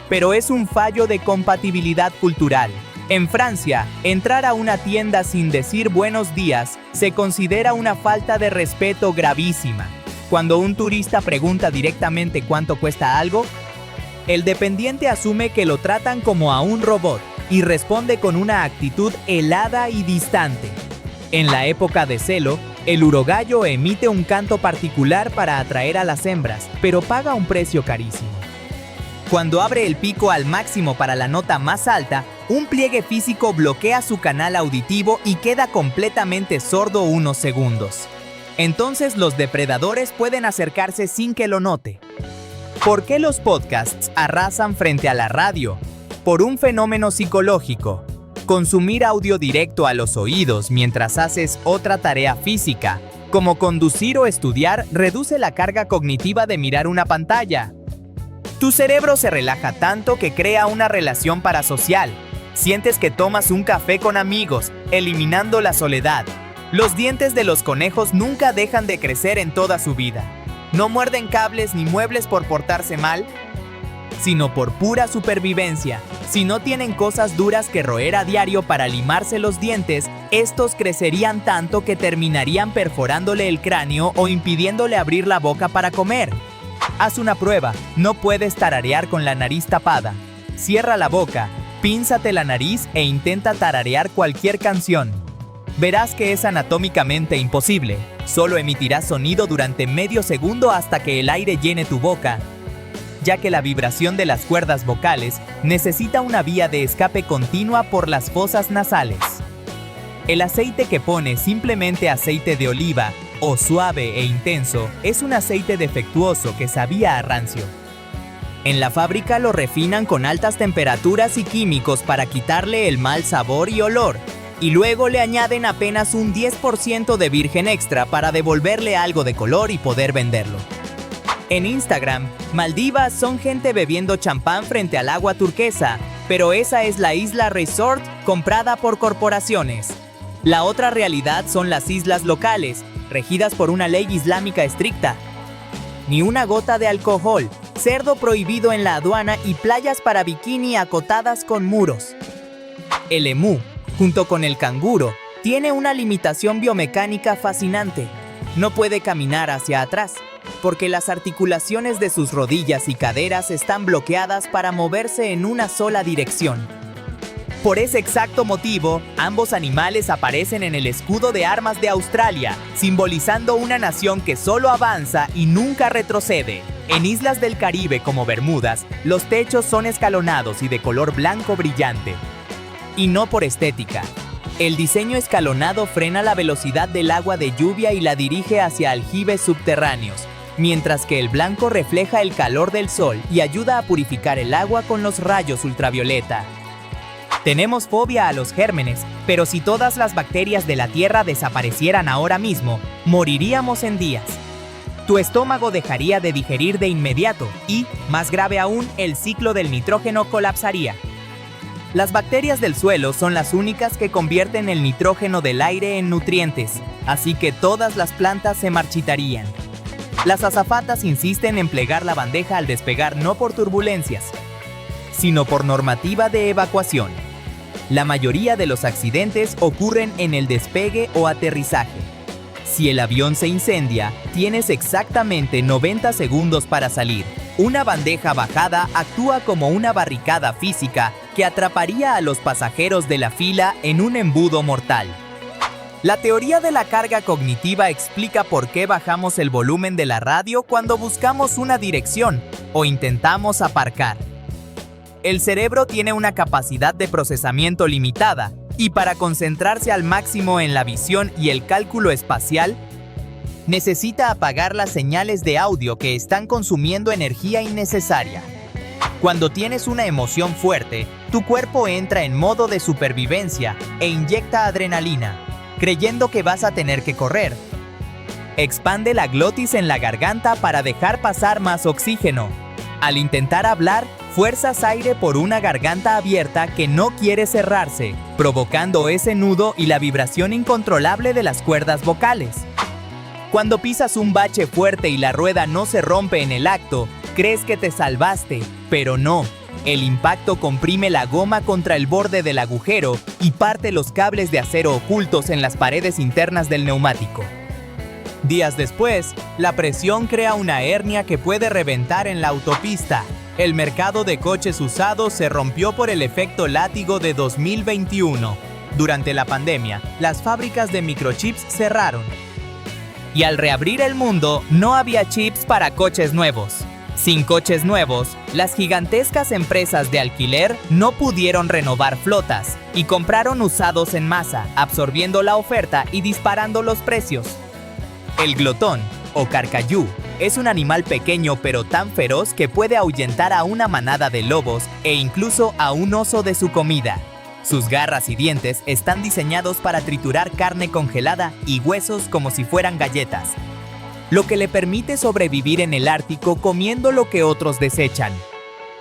Pero es un fallo de compatibilidad cultural. En Francia, entrar a una tienda sin decir buenos días se considera una falta de respeto gravísima. Cuando un turista pregunta directamente cuánto cuesta algo, el dependiente asume que lo tratan como a un robot y responde con una actitud helada y distante. En la época de celo, el urogallo emite un canto particular para atraer a las hembras, pero paga un precio carísimo. Cuando abre el pico al máximo para la nota más alta, un pliegue físico bloquea su canal auditivo y queda completamente sordo unos segundos. Entonces los depredadores pueden acercarse sin que lo note. ¿Por qué los podcasts arrasan frente a la radio? Por un fenómeno psicológico. Consumir audio directo a los oídos mientras haces otra tarea física, como conducir o estudiar, reduce la carga cognitiva de mirar una pantalla. Tu cerebro se relaja tanto que crea una relación parasocial. Sientes que tomas un café con amigos, eliminando la soledad. Los dientes de los conejos nunca dejan de crecer en toda su vida. No muerden cables ni muebles por portarse mal, sino por pura supervivencia. Si no tienen cosas duras que roer a diario para limarse los dientes, estos crecerían tanto que terminarían perforándole el cráneo o impidiéndole abrir la boca para comer. Haz una prueba, no puedes tararear con la nariz tapada. Cierra la boca, pínzate la nariz e intenta tararear cualquier canción. Verás que es anatómicamente imposible. Solo emitirás sonido durante medio segundo hasta que el aire llene tu boca, ya que la vibración de las cuerdas vocales necesita una vía de escape continua por las fosas nasales. El aceite que pone simplemente aceite de oliva o suave e intenso es un aceite defectuoso que sabía a rancio. En la fábrica lo refinan con altas temperaturas y químicos para quitarle el mal sabor y olor, y luego le añaden apenas un 10% de virgen extra para devolverle algo de color y poder venderlo. En Instagram, Maldivas son gente bebiendo champán frente al agua turquesa, pero esa es la isla resort comprada por corporaciones. La otra realidad son las islas locales, regidas por una ley islámica estricta. Ni una gota de alcohol, cerdo prohibido en la aduana y playas para bikini acotadas con muros. El emú, junto con el canguro, tiene una limitación biomecánica fascinante. No puede caminar hacia atrás, porque las articulaciones de sus rodillas y caderas están bloqueadas para moverse en una sola dirección. Por ese exacto motivo, ambos animales aparecen en el escudo de armas de Australia, simbolizando una nación que solo avanza y nunca retrocede. En islas del Caribe como Bermudas, los techos son escalonados y de color blanco brillante. Y no por estética. El diseño escalonado frena la velocidad del agua de lluvia y la dirige hacia aljibes subterráneos, mientras que el blanco refleja el calor del sol y ayuda a purificar el agua con los rayos ultravioleta. Tenemos fobia a los gérmenes, pero si todas las bacterias de la Tierra desaparecieran ahora mismo, moriríamos en días. Tu estómago dejaría de digerir de inmediato y, más grave aún, el ciclo del nitrógeno colapsaría. Las bacterias del suelo son las únicas que convierten el nitrógeno del aire en nutrientes, así que todas las plantas se marchitarían. Las azafatas insisten en plegar la bandeja al despegar no por turbulencias, sino por normativa de evacuación. La mayoría de los accidentes ocurren en el despegue o aterrizaje. Si el avión se incendia, tienes exactamente 90 segundos para salir. Una bandeja bajada actúa como una barricada física que atraparía a los pasajeros de la fila en un embudo mortal. La teoría de la carga cognitiva explica por qué bajamos el volumen de la radio cuando buscamos una dirección o intentamos aparcar. El cerebro tiene una capacidad de procesamiento limitada, y para concentrarse al máximo en la visión y el cálculo espacial, necesita apagar las señales de audio que están consumiendo energía innecesaria. Cuando tienes una emoción fuerte, tu cuerpo entra en modo de supervivencia e inyecta adrenalina, creyendo que vas a tener que correr. Expande la glotis en la garganta para dejar pasar más oxígeno. Al intentar hablar, fuerzas aire por una garganta abierta que no quiere cerrarse, provocando ese nudo y la vibración incontrolable de las cuerdas vocales. Cuando pisas un bache fuerte y la rueda no se rompe en el acto, crees que te salvaste, pero no. El impacto comprime la goma contra el borde del agujero y parte los cables de acero ocultos en las paredes internas del neumático. Días después, la presión crea una hernia que puede reventar en la autopista. El mercado de coches usados se rompió por el efecto látigo de 2021. Durante la pandemia, las fábricas de microchips cerraron. Y al reabrir el mundo, no había chips para coches nuevos. Sin coches nuevos, las gigantescas empresas de alquiler no pudieron renovar flotas y compraron usados en masa, absorbiendo la oferta y disparando los precios. El glotón, o carcayú, Es un animal pequeño pero tan feroz que puede ahuyentar a una manada de lobos e incluso a un oso de su comida. Sus garras y dientes están diseñados para triturar carne congelada y huesos como si fueran galletas, lo que le permite sobrevivir en el Ártico comiendo lo que otros desechan.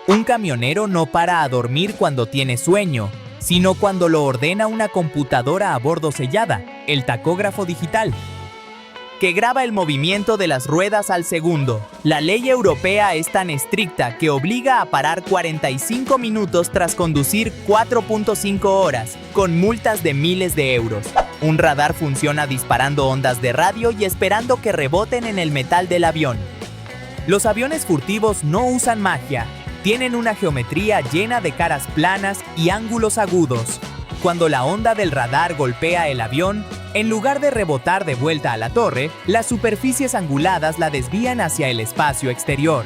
Un camionero no para a dormir cuando tiene sueño, sino cuando lo ordena una computadora a bordo sellada, el tacógrafo digital, que graba el movimiento de las ruedas al segundo. La ley europea es tan estricta que obliga a parar 45 minutos tras conducir 4.5 horas, con multas de miles de euros. Un radar funciona disparando ondas de radio y esperando que reboten en el metal del avión. Los aviones furtivos no usan magia, tienen una geometría llena de caras planas y ángulos agudos. Cuando la onda del radar golpea el avión, en lugar de rebotar de vuelta a la torre, las superficies anguladas la desvían hacia el espacio exterior.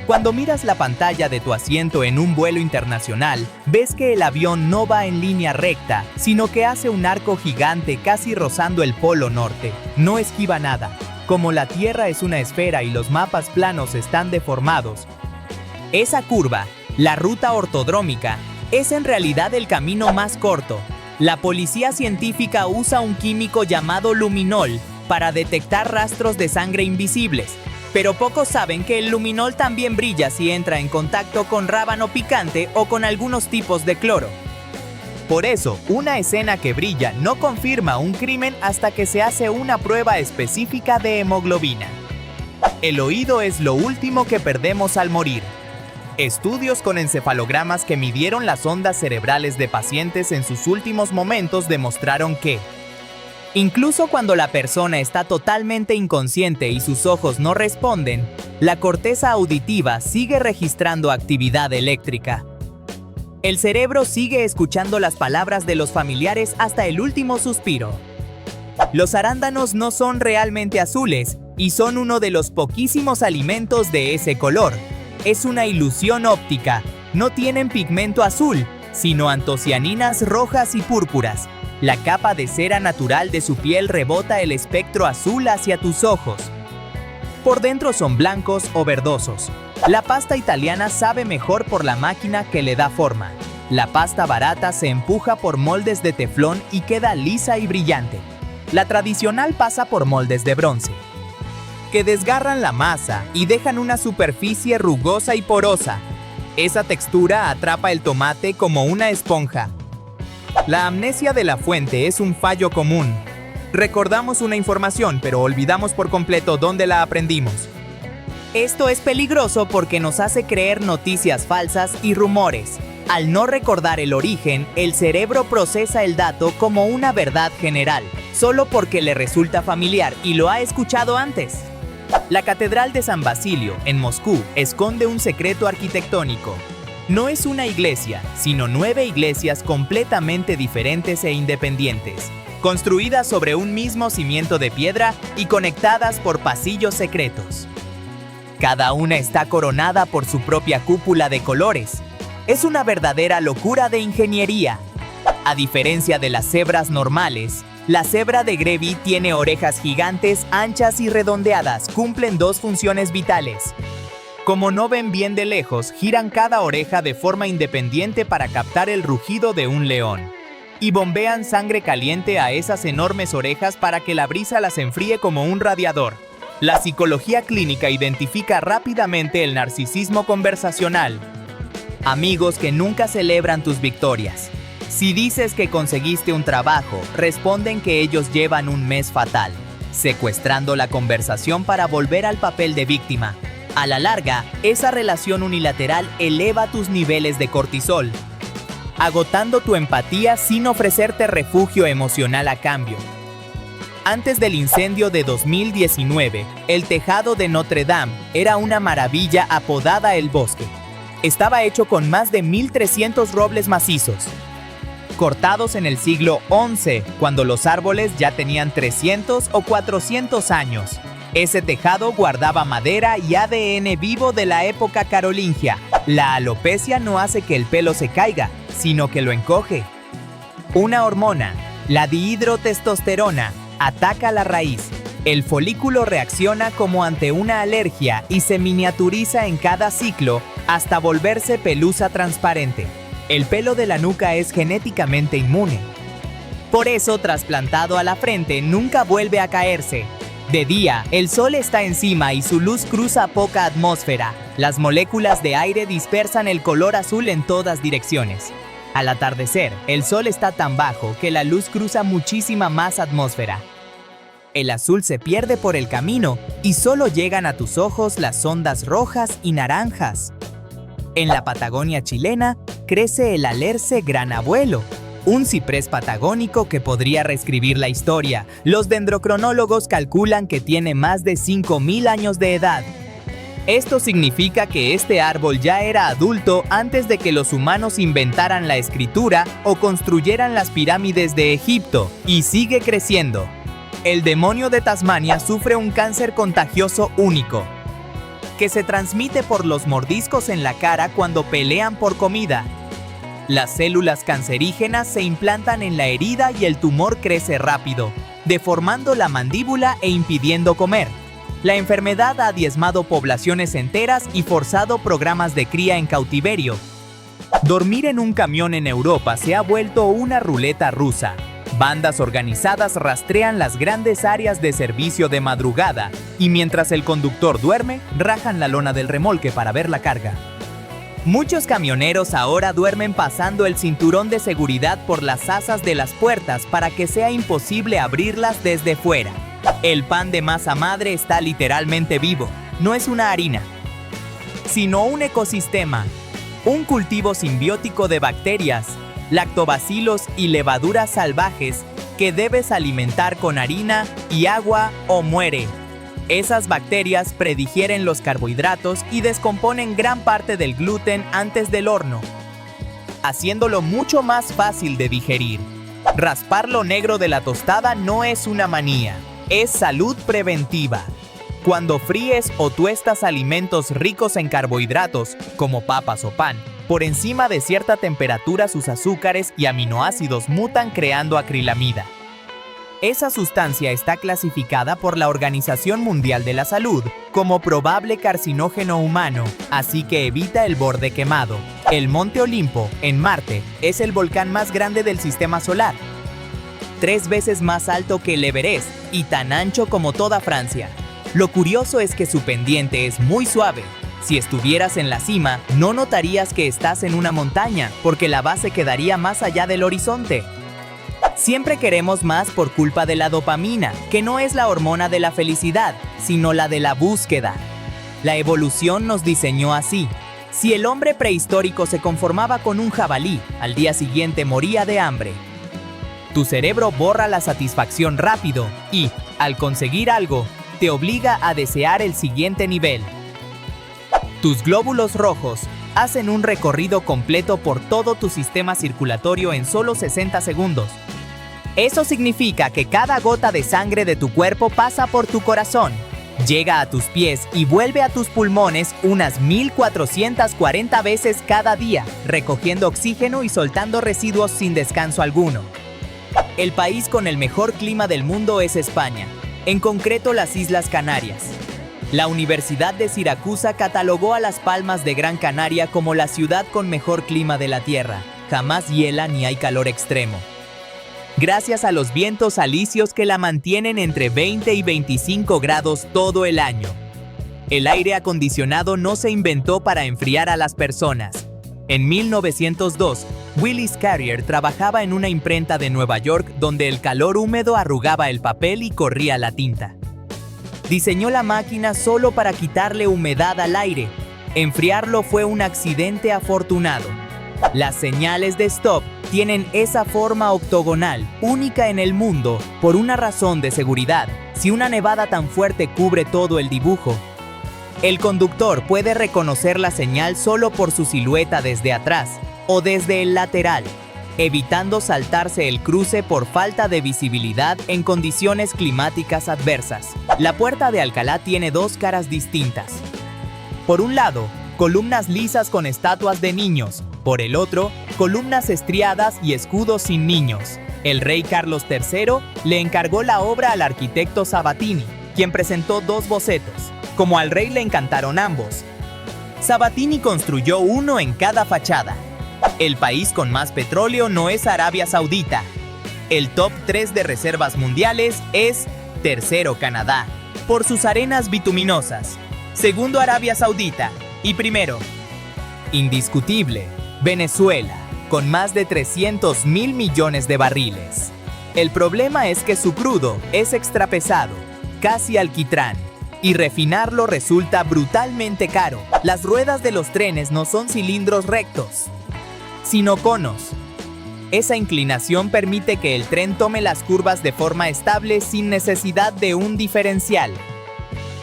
Cuando miras la pantalla de tu asiento en un vuelo internacional, ves que el avión no va en línea recta, sino que hace un arco gigante casi rozando el polo norte. No esquiva nada. Como la Tierra es una esfera y los mapas planos están deformados, esa curva, la ruta ortodrómica, es en realidad el camino más corto. La policía científica usa un químico llamado luminol para detectar rastros de sangre invisibles, pero pocos saben que el luminol también brilla si entra en contacto con rábano picante o con algunos tipos de cloro. Por eso, una escena que brilla no confirma un crimen hasta que se hace una prueba específica de hemoglobina. El oído es lo último que perdemos al morir. Estudios con encefalogramas que midieron las ondas cerebrales de pacientes en sus últimos momentos demostraron que, incluso cuando la persona está totalmente inconsciente y sus ojos no responden, la corteza auditiva sigue registrando actividad eléctrica. El cerebro sigue escuchando las palabras de los familiares hasta el último suspiro. Los arándanos no son realmente azules y son uno de los poquísimos alimentos de ese color. Es una ilusión óptica, no tienen pigmento azul, sino antocianinas rojas y púrpuras. La capa de cera natural de su piel rebota el espectro azul hacia tus ojos. Por dentro son blancos o verdosos. La pasta italiana sabe mejor por la máquina que le da forma. La pasta barata se empuja por moldes de teflón y queda lisa y brillante. La tradicional pasa por moldes de bronce, que desgarran la masa y dejan una superficie rugosa y porosa. Esa textura atrapa el tomate como una esponja. La amnesia de la fuente es un fallo común. Recordamos una información, pero olvidamos por completo dónde la aprendimos. Esto es peligroso porque nos hace creer noticias falsas y rumores. Al no recordar el origen, el cerebro procesa el dato como una verdad general, solo porque le resulta familiar y lo ha escuchado antes. La Catedral de San Basilio, en Moscú, esconde un secreto arquitectónico. No es una iglesia, sino 9 iglesias completamente diferentes e independientes, construidas sobre un mismo cimiento de piedra y conectadas por pasillos secretos. Cada una está coronada por su propia cúpula de colores. Es una verdadera locura de ingeniería. A diferencia de las cebras normales, la cebra de Grevy tiene orejas gigantes, anchas y redondeadas. Cumplen 2 funciones vitales. Como no ven bien de lejos, giran cada oreja de forma independiente para captar el rugido de un león. Y bombean sangre caliente a esas enormes orejas para que la brisa las enfríe como un radiador. La psicología clínica identifica rápidamente el narcisismo conversacional. Amigos que nunca celebran tus victorias. Si dices que conseguiste un trabajo, responden que ellos llevan un mes fatal, secuestrando la conversación para volver al papel de víctima. A la larga, esa relación unilateral eleva tus niveles de cortisol, agotando tu empatía sin ofrecerte refugio emocional a cambio. Antes del incendio de 2019, el tejado de Notre Dame era una maravilla apodada El Bosque. Estaba hecho con más de 1,300 robles macizos, cortados en el siglo XI, cuando los árboles ya tenían 300 o 400 años. Ese tejado guardaba madera y ADN vivo de la época carolingia. La alopecia no hace que el pelo se caiga, sino que lo encoge. Una hormona, la dihidrotestosterona, ataca la raíz. El folículo reacciona como ante una alergia y se miniaturiza en cada ciclo hasta volverse pelusa transparente. El pelo de la nuca es genéticamente inmune. Por eso, trasplantado a la frente, nunca vuelve a caerse. De día, el sol está encima y su luz cruza poca atmósfera. Las moléculas de aire dispersan el color azul en todas direcciones. Al atardecer, el sol está tan bajo que la luz cruza muchísima más atmósfera. El azul se pierde por el camino y solo llegan a tus ojos las ondas rojas y naranjas. En la Patagonia chilena, crece el alerce gran abuelo, un ciprés patagónico que podría reescribir la historia. Los dendrocronólogos calculan que tiene más de 5.000 años de edad. Esto significa que este árbol ya era adulto antes de que los humanos inventaran la escritura o construyeran las pirámides de Egipto, y sigue creciendo. El demonio de Tasmania sufre un cáncer contagioso único, que se transmite por los mordiscos en la cara cuando pelean por comida. Las células cancerígenas se implantan en la herida y el tumor crece rápido, deformando la mandíbula e impidiendo comer. La enfermedad ha diezmado poblaciones enteras y forzado programas de cría en cautiverio. Dormir en un camión en Europa se ha vuelto una ruleta rusa. Bandas organizadas rastrean las grandes áreas de servicio de madrugada y mientras el conductor duerme, rajan la lona del remolque para ver la carga. Muchos camioneros ahora duermen pasando el cinturón de seguridad por las asas de las puertas para que sea imposible abrirlas desde fuera. El pan de masa madre está literalmente vivo, no es una harina, sino un ecosistema, un cultivo simbiótico de bacterias, lactobacilos y levaduras salvajes que debes alimentar con harina y agua o muere. Esas bacterias predigieren los carbohidratos y descomponen gran parte del gluten antes del horno, haciéndolo mucho más fácil de digerir. Raspar lo negro de la tostada no es una manía, es salud preventiva. Cuando fríes o tuestas alimentos ricos en carbohidratos, como papas o pan, por encima de cierta temperatura sus azúcares y aminoácidos mutan creando acrilamida. Esa sustancia está clasificada por la Organización Mundial de la Salud como probable carcinógeno humano, así que evita el borde quemado. El Monte Olimpo, en Marte, es el volcán más grande del sistema solar, 3 veces más alto que el Everest y tan ancho como toda Francia. Lo curioso es que su pendiente es muy suave. Si estuvieras en la cima, no notarías que estás en una montaña, porque la base quedaría más allá del horizonte. Siempre queremos más por culpa de la dopamina, que no es la hormona de la felicidad, sino la de la búsqueda. La evolución nos diseñó así. Si el hombre prehistórico se conformaba con un jabalí, al día siguiente moría de hambre. Tu cerebro borra la satisfacción rápido y, al conseguir algo, te obliga a desear el siguiente nivel. Tus glóbulos rojos hacen un recorrido completo por todo tu sistema circulatorio en solo 60 segundos. Eso significa que cada gota de sangre de tu cuerpo pasa por tu corazón, llega a tus pies y vuelve a tus pulmones unas 1440 veces cada día, recogiendo oxígeno y soltando residuos sin descanso alguno. El país con el mejor clima del mundo es España, en concreto las Islas Canarias. La Universidad de Siracusa catalogó a Las Palmas de Gran Canaria como la ciudad con mejor clima de la Tierra. Jamás hiela ni hay calor extremo, gracias a los vientos alisios que la mantienen entre 20 y 25 grados todo el año. El aire acondicionado no se inventó para enfriar a las personas. En 1902, Willis Carrier trabajaba en una imprenta de Nueva York donde el calor húmedo arrugaba el papel y corría la tinta. Diseñó la máquina solo para quitarle humedad al aire. Enfriarlo fue un accidente afortunado. Las señales de stop tienen esa forma octogonal, única en el mundo, por una razón de seguridad. Si una nevada tan fuerte cubre todo el dibujo, el conductor puede reconocer la señal solo por su silueta desde atrás o desde el lateral, evitando saltarse el cruce por falta de visibilidad en condiciones climáticas adversas. La puerta de Alcalá tiene 2 caras distintas. Por un lado, columnas lisas con estatuas de niños. Por el otro, columnas estriadas y escudos sin niños. El rey Carlos III le encargó la obra al arquitecto Sabatini, quien presentó 2 bocetos. Como al rey le encantaron ambos, Sabatini construyó uno en cada fachada. El país con más petróleo no es Arabia Saudita. El top 3 de reservas mundiales es: tercero, Canadá, por sus arenas bituminosas; segundo, Arabia Saudita; y primero, indiscutible, Venezuela, con más de 300.000 millones de barriles. El problema es que su crudo es extrapesado, casi alquitrán, y refinarlo resulta brutalmente caro. Las ruedas de los trenes no son cilindros rectos, sino conos. Esa inclinación permite que el tren tome las curvas de forma estable sin necesidad de un diferencial.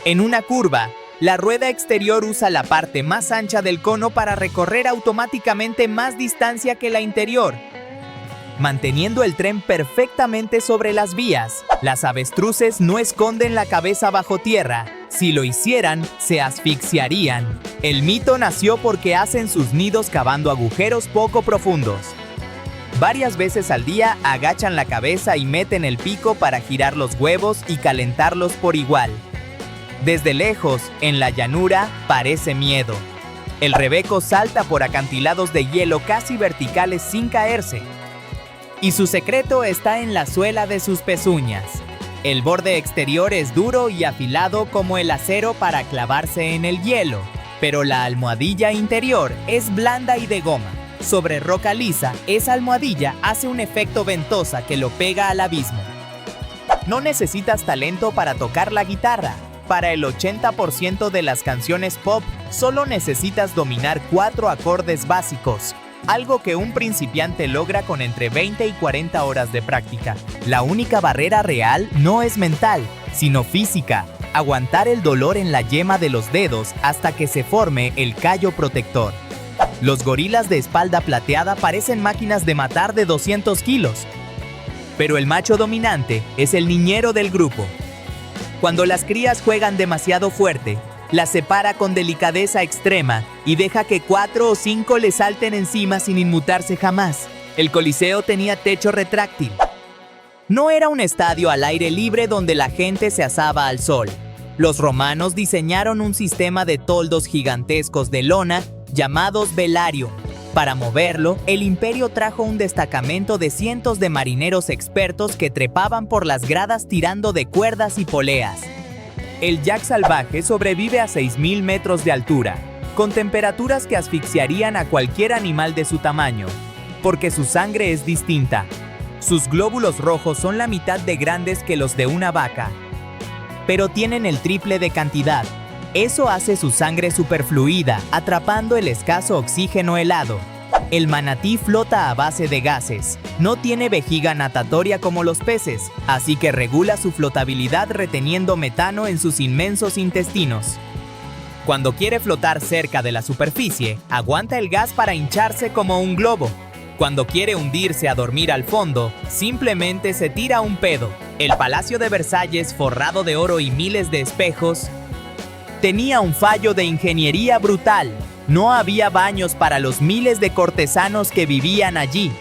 En una curva, la rueda exterior usa la parte más ancha del cono para recorrer automáticamente más distancia que la interior, manteniendo el tren perfectamente sobre las vías. Las avestruces no esconden la cabeza bajo tierra. Si lo hicieran, se asfixiarían. El mito nació porque hacen sus nidos cavando agujeros poco profundos. Varias veces al día agachan la cabeza y meten el pico para girar los huevos y calentarlos por igual. Desde lejos, en la llanura, parece miedo. El rebeco salta por acantilados de hielo casi verticales sin caerse. Y su secreto está en la suela de sus pezuñas. El borde exterior es duro y afilado como el acero para clavarse en el hielo, pero la almohadilla interior es blanda y de goma. Sobre roca lisa, esa almohadilla hace un efecto ventosa que lo pega al abismo. No necesitas talento para tocar la guitarra. Para el 80% de las canciones pop, solo necesitas dominar 4 acordes básicos, algo que un principiante logra con entre 20 y 40 horas de práctica. La única barrera real no es mental, sino física: aguantar el dolor en la yema de los dedos hasta que se forme el callo protector. Los gorilas de espalda plateada parecen máquinas de matar de 200 kilos. Pero el macho dominante es el niñero del grupo. Cuando las crías juegan demasiado fuerte, las separa con delicadeza extrema y deja que 4 o 5 le salten encima sin inmutarse jamás. El Coliseo tenía techo retráctil. No era un estadio al aire libre donde la gente se asaba al sol. Los romanos diseñaron un sistema de toldos gigantescos de lona llamados velarium. Para moverlo, el imperio trajo un destacamento de cientos de marineros expertos que trepaban por las gradas tirando de cuerdas y poleas. El yak salvaje sobrevive a 6.000 metros de altura, con temperaturas que asfixiarían a cualquier animal de su tamaño, porque su sangre es distinta. Sus glóbulos rojos son la mitad de grandes que los de una vaca, pero tienen el triple de cantidad. Eso hace su sangre superfluida, atrapando el escaso oxígeno helado. El manatí flota a base de gases. No tiene vejiga natatoria como los peces, así que regula su flotabilidad reteniendo metano en sus inmensos intestinos. Cuando quiere flotar cerca de la superficie, aguanta el gas para hincharse como un globo. Cuando quiere hundirse a dormir al fondo, simplemente se tira un pedo. El Palacio de Versalles, forrado de oro y miles de espejos, tenía un fallo de ingeniería brutal. No había baños para los miles de cortesanos que vivían allí.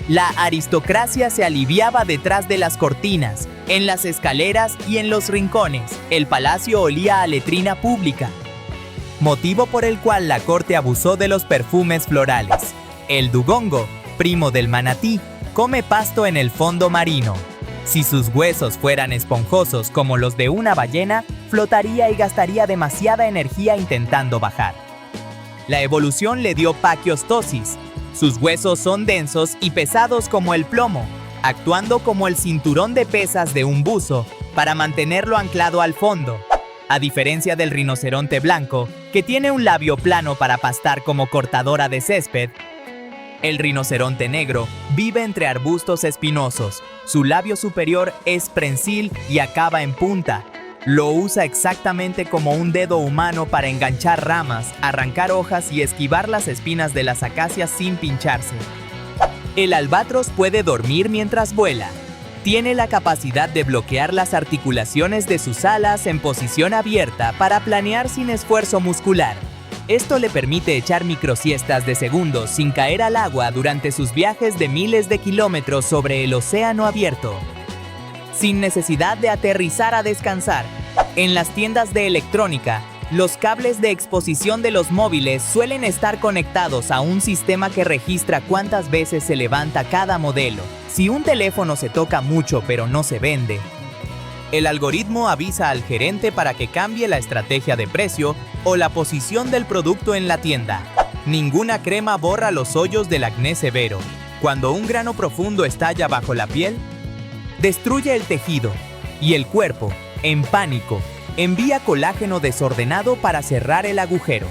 La aristocracia se aliviaba detrás de las cortinas, en las escaleras y en los rincones. El palacio olía a letrina pública, motivo por el cual la corte abusó de los perfumes florales. El dugongo, primo del manatí, come pasto en el fondo marino. Si sus huesos fueran esponjosos como los de una ballena, flotaría y gastaría demasiada energía intentando bajar. La evolución le dio paquiostosis. Sus huesos son densos y pesados como el plomo, actuando como el cinturón de pesas de un buzo para mantenerlo anclado al fondo. A diferencia del rinoceronte blanco, que tiene un labio plano para pastar como cortadora de césped, el rinoceronte negro vive entre arbustos espinosos. Su labio superior es prensil y acaba en punta. Lo usa exactamente como un dedo humano para enganchar ramas, arrancar hojas y esquivar las espinas de las acacias sin pincharse. El albatros puede dormir mientras vuela. Tiene la capacidad de bloquear las articulaciones de sus alas en posición abierta para planear sin esfuerzo muscular. Esto le permite echar microsiestas de segundos sin caer al agua durante sus viajes de miles de kilómetros sobre el océano abierto. Sin necesidad de aterrizar a descansar, En las tiendas de electrónica, los cables de exposición de los móviles suelen estar conectados a un sistema que registra cuántas veces se levanta cada modelo. Si un teléfono se toca mucho pero no se vende, el algoritmo avisa al gerente para que cambie la estrategia de precio o la posición del producto en la tienda. Ninguna crema borra los hoyos del acné severo. Cuando un grano profundo estalla bajo la piel, destruye el tejido y el cuerpo, en pánico, envía colágeno desordenado para cerrar el agujero.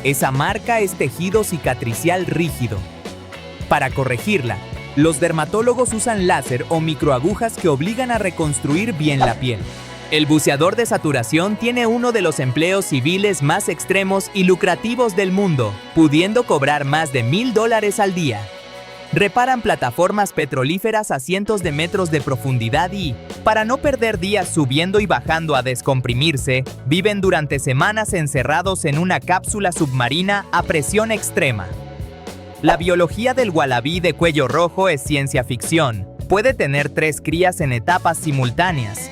Esa marca es tejido cicatricial rígido. Para corregirla, los dermatólogos usan láser o microagujas que obligan a reconstruir bien la piel. El buceador de saturación tiene uno de los empleos civiles más extremos y lucrativos del mundo, pudiendo cobrar más de $1000 al día. Reparan plataformas petrolíferas a cientos de metros de profundidad y, para no perder días subiendo y bajando a descomprimirse, viven durante semanas encerrados en una cápsula submarina a presión extrema. La biología del ualabí de cuello rojo es ciencia ficción. Puede tener 3 crías en etapas simultáneas.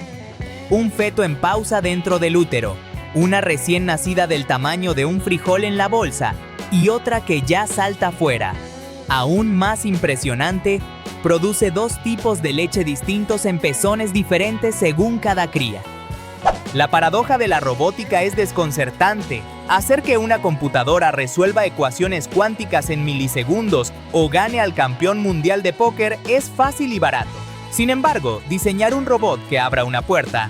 Un feto en pausa dentro del útero, una recién nacida del tamaño de un frijol en la bolsa y otra que ya salta fuera. Aún más impresionante, produce 2 tipos de leche distintos en pezones diferentes según cada cría. La paradoja de la robótica es desconcertante. Hacer que una computadora resuelva ecuaciones cuánticas en milisegundos o gane al campeón mundial de póker es fácil y barato. Sin embargo, diseñar un robot que abra una puerta,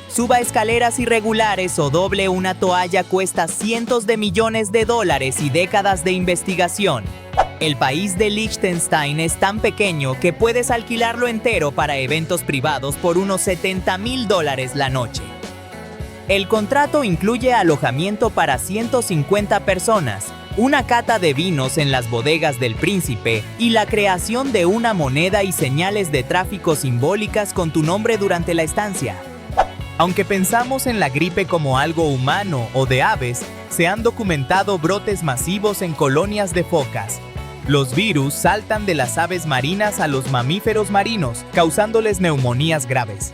suba escaleras irregulares o doble una toalla cuesta cientos de millones de dólares y décadas de investigación. El país de Liechtenstein es tan pequeño que puedes alquilarlo entero para eventos privados por unos $70,000 la noche. El contrato incluye alojamiento para 150 personas, una cata de vinos en las bodegas del príncipe y la creación de una moneda y señales de tráfico simbólicas con tu nombre durante la estancia. Aunque pensamos en la gripe como algo humano o de aves, se han documentado brotes masivos en colonias de focas. Los virus saltan de las aves marinas a los mamíferos marinos, causándoles neumonías graves.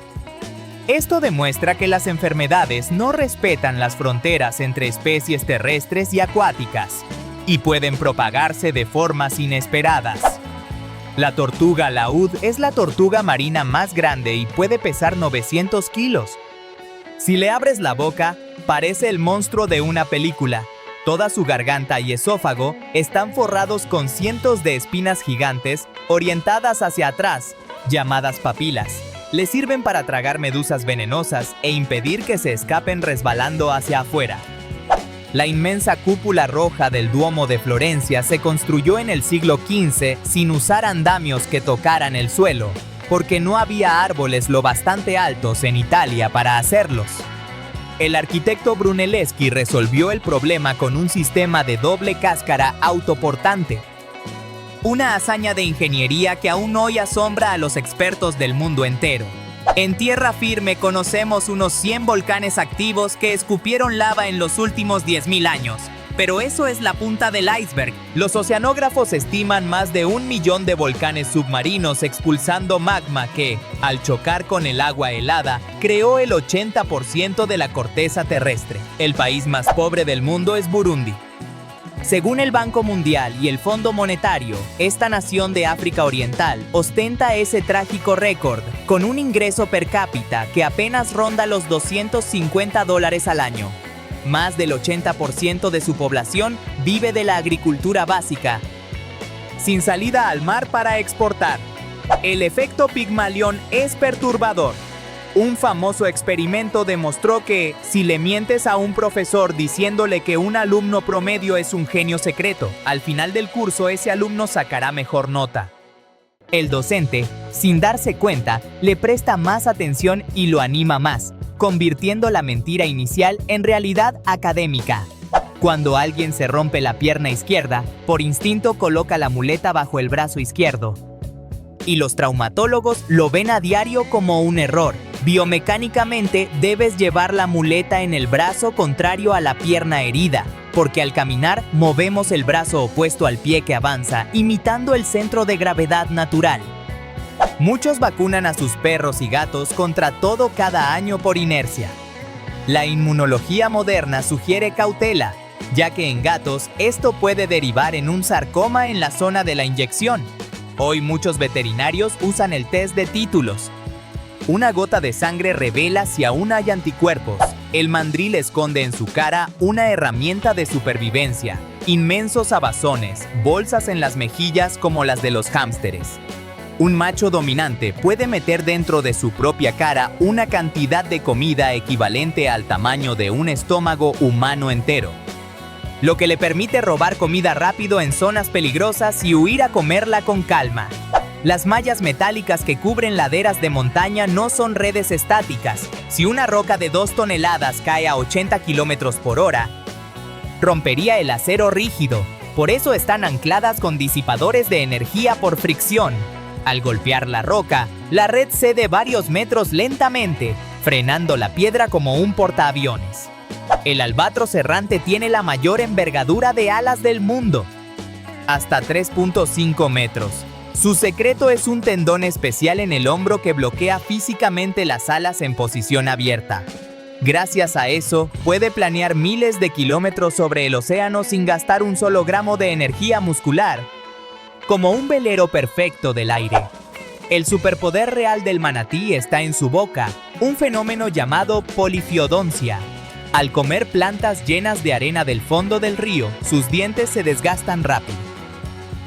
Esto demuestra que las enfermedades no respetan las fronteras entre especies terrestres y acuáticas, y pueden propagarse de formas inesperadas. La tortuga laúd es la tortuga marina más grande y puede pesar 900 kilos. Si le abres la boca, parece el monstruo de una película. Toda su garganta y esófago están forrados con cientos de espinas gigantes orientadas hacia atrás, llamadas papilas. Le sirven para tragar medusas venenosas e impedir que se escapen resbalando hacia afuera. La inmensa cúpula roja del Duomo de Florencia se construyó en el siglo XV sin usar andamios que tocaran el suelo, porque no había árboles lo bastante altos en Italia para hacerlos. El arquitecto Brunelleschi resolvió el problema con un sistema de doble cáscara autoportante. Una hazaña de ingeniería que aún hoy asombra a los expertos del mundo entero. En tierra firme conocemos unos 100 volcanes activos que escupieron lava en los últimos 10,000 años. Pero eso es la punta del iceberg. Los oceanógrafos estiman más de 1 millón de volcanes submarinos expulsando magma que, al chocar con el agua helada, creó el 80% de la corteza terrestre. El país más pobre del mundo es Burundi. Según el Banco Mundial y el Fondo Monetario, esta nación de África Oriental ostenta ese trágico récord, con un ingreso per cápita que apenas ronda los $250 al año. Más del 80% de su población vive de la agricultura básica, sin salida al mar para exportar. El efecto Pigmalión es perturbador. Un famoso experimento demostró que, si le mientes a un profesor diciéndole que un alumno promedio es un genio secreto, al final del curso ese alumno sacará mejor nota. El docente, sin darse cuenta, le presta más atención y lo anima más, convirtiendo la mentira inicial en realidad académica. Cuando alguien se rompe la pierna izquierda, por instinto coloca la muleta bajo el brazo izquierdo. Y los traumatólogos lo ven a diario como un error. Biomecánicamente debes llevar la muleta en el brazo contrario a la pierna herida, porque al caminar movemos el brazo opuesto al pie que avanza, imitando el centro de gravedad natural. Muchos vacunan a sus perros y gatos contra todo cada año por inercia. La inmunología moderna sugiere cautela, ya que en gatos esto puede derivar en un sarcoma en la zona de la inyección. Hoy muchos veterinarios usan el test de títulos. Una gota de sangre revela si aún hay anticuerpos. El mandril esconde en su cara una herramienta de supervivencia. Inmensos abazones, bolsas en las mejillas como las de los hámsteres. Un macho dominante puede meter dentro de su propia cara una cantidad de comida equivalente al tamaño de un estómago humano entero, lo que le permite robar comida rápido en zonas peligrosas y huir a comerla con calma. Las mallas metálicas que cubren laderas de montaña no son redes estáticas. Si una roca de 2 toneladas cae a 80 km/h, rompería el acero rígido. Por eso están ancladas con disipadores de energía por fricción. Al golpear la roca, la red cede varios metros lentamente, frenando la piedra como un portaaviones. El albatros errante tiene la mayor envergadura de alas del mundo, hasta 3.5 metros. Su secreto es un tendón especial en el hombro que bloquea físicamente las alas en posición abierta. Gracias a eso, puede planear miles de kilómetros sobre el océano sin gastar un solo gramo de energía muscular, como un velero perfecto del aire. El superpoder real del manatí está en su boca, un fenómeno llamado polifiodoncia. Al comer plantas llenas de arena del fondo del río, sus dientes se desgastan rápido.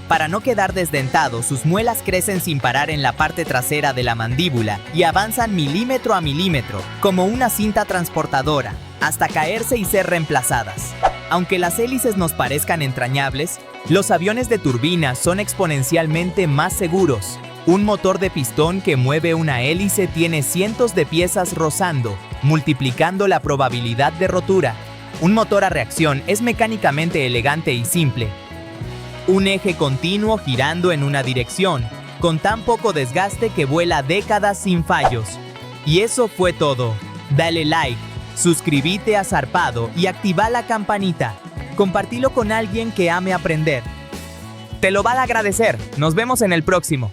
Para no quedar desdentado, sus muelas crecen sin parar en la parte trasera de la mandíbula y avanzan milímetro a milímetro, como una cinta transportadora, hasta caerse y ser reemplazadas. Aunque las hélices nos parezcan entrañables, los aviones de turbina son exponencialmente más seguros. Un motor de pistón que mueve una hélice tiene cientos de piezas rozando, multiplicando la probabilidad de rotura. Un motor a reacción es mecánicamente elegante y simple. Un eje continuo girando en una dirección, con tan poco desgaste que vuela décadas sin fallos. Y eso fue todo. Dale like, suscríbete a Zarpado y activa la campanita. Compartilo con alguien que ame aprender. Te lo va a agradecer. Nos vemos en el próximo.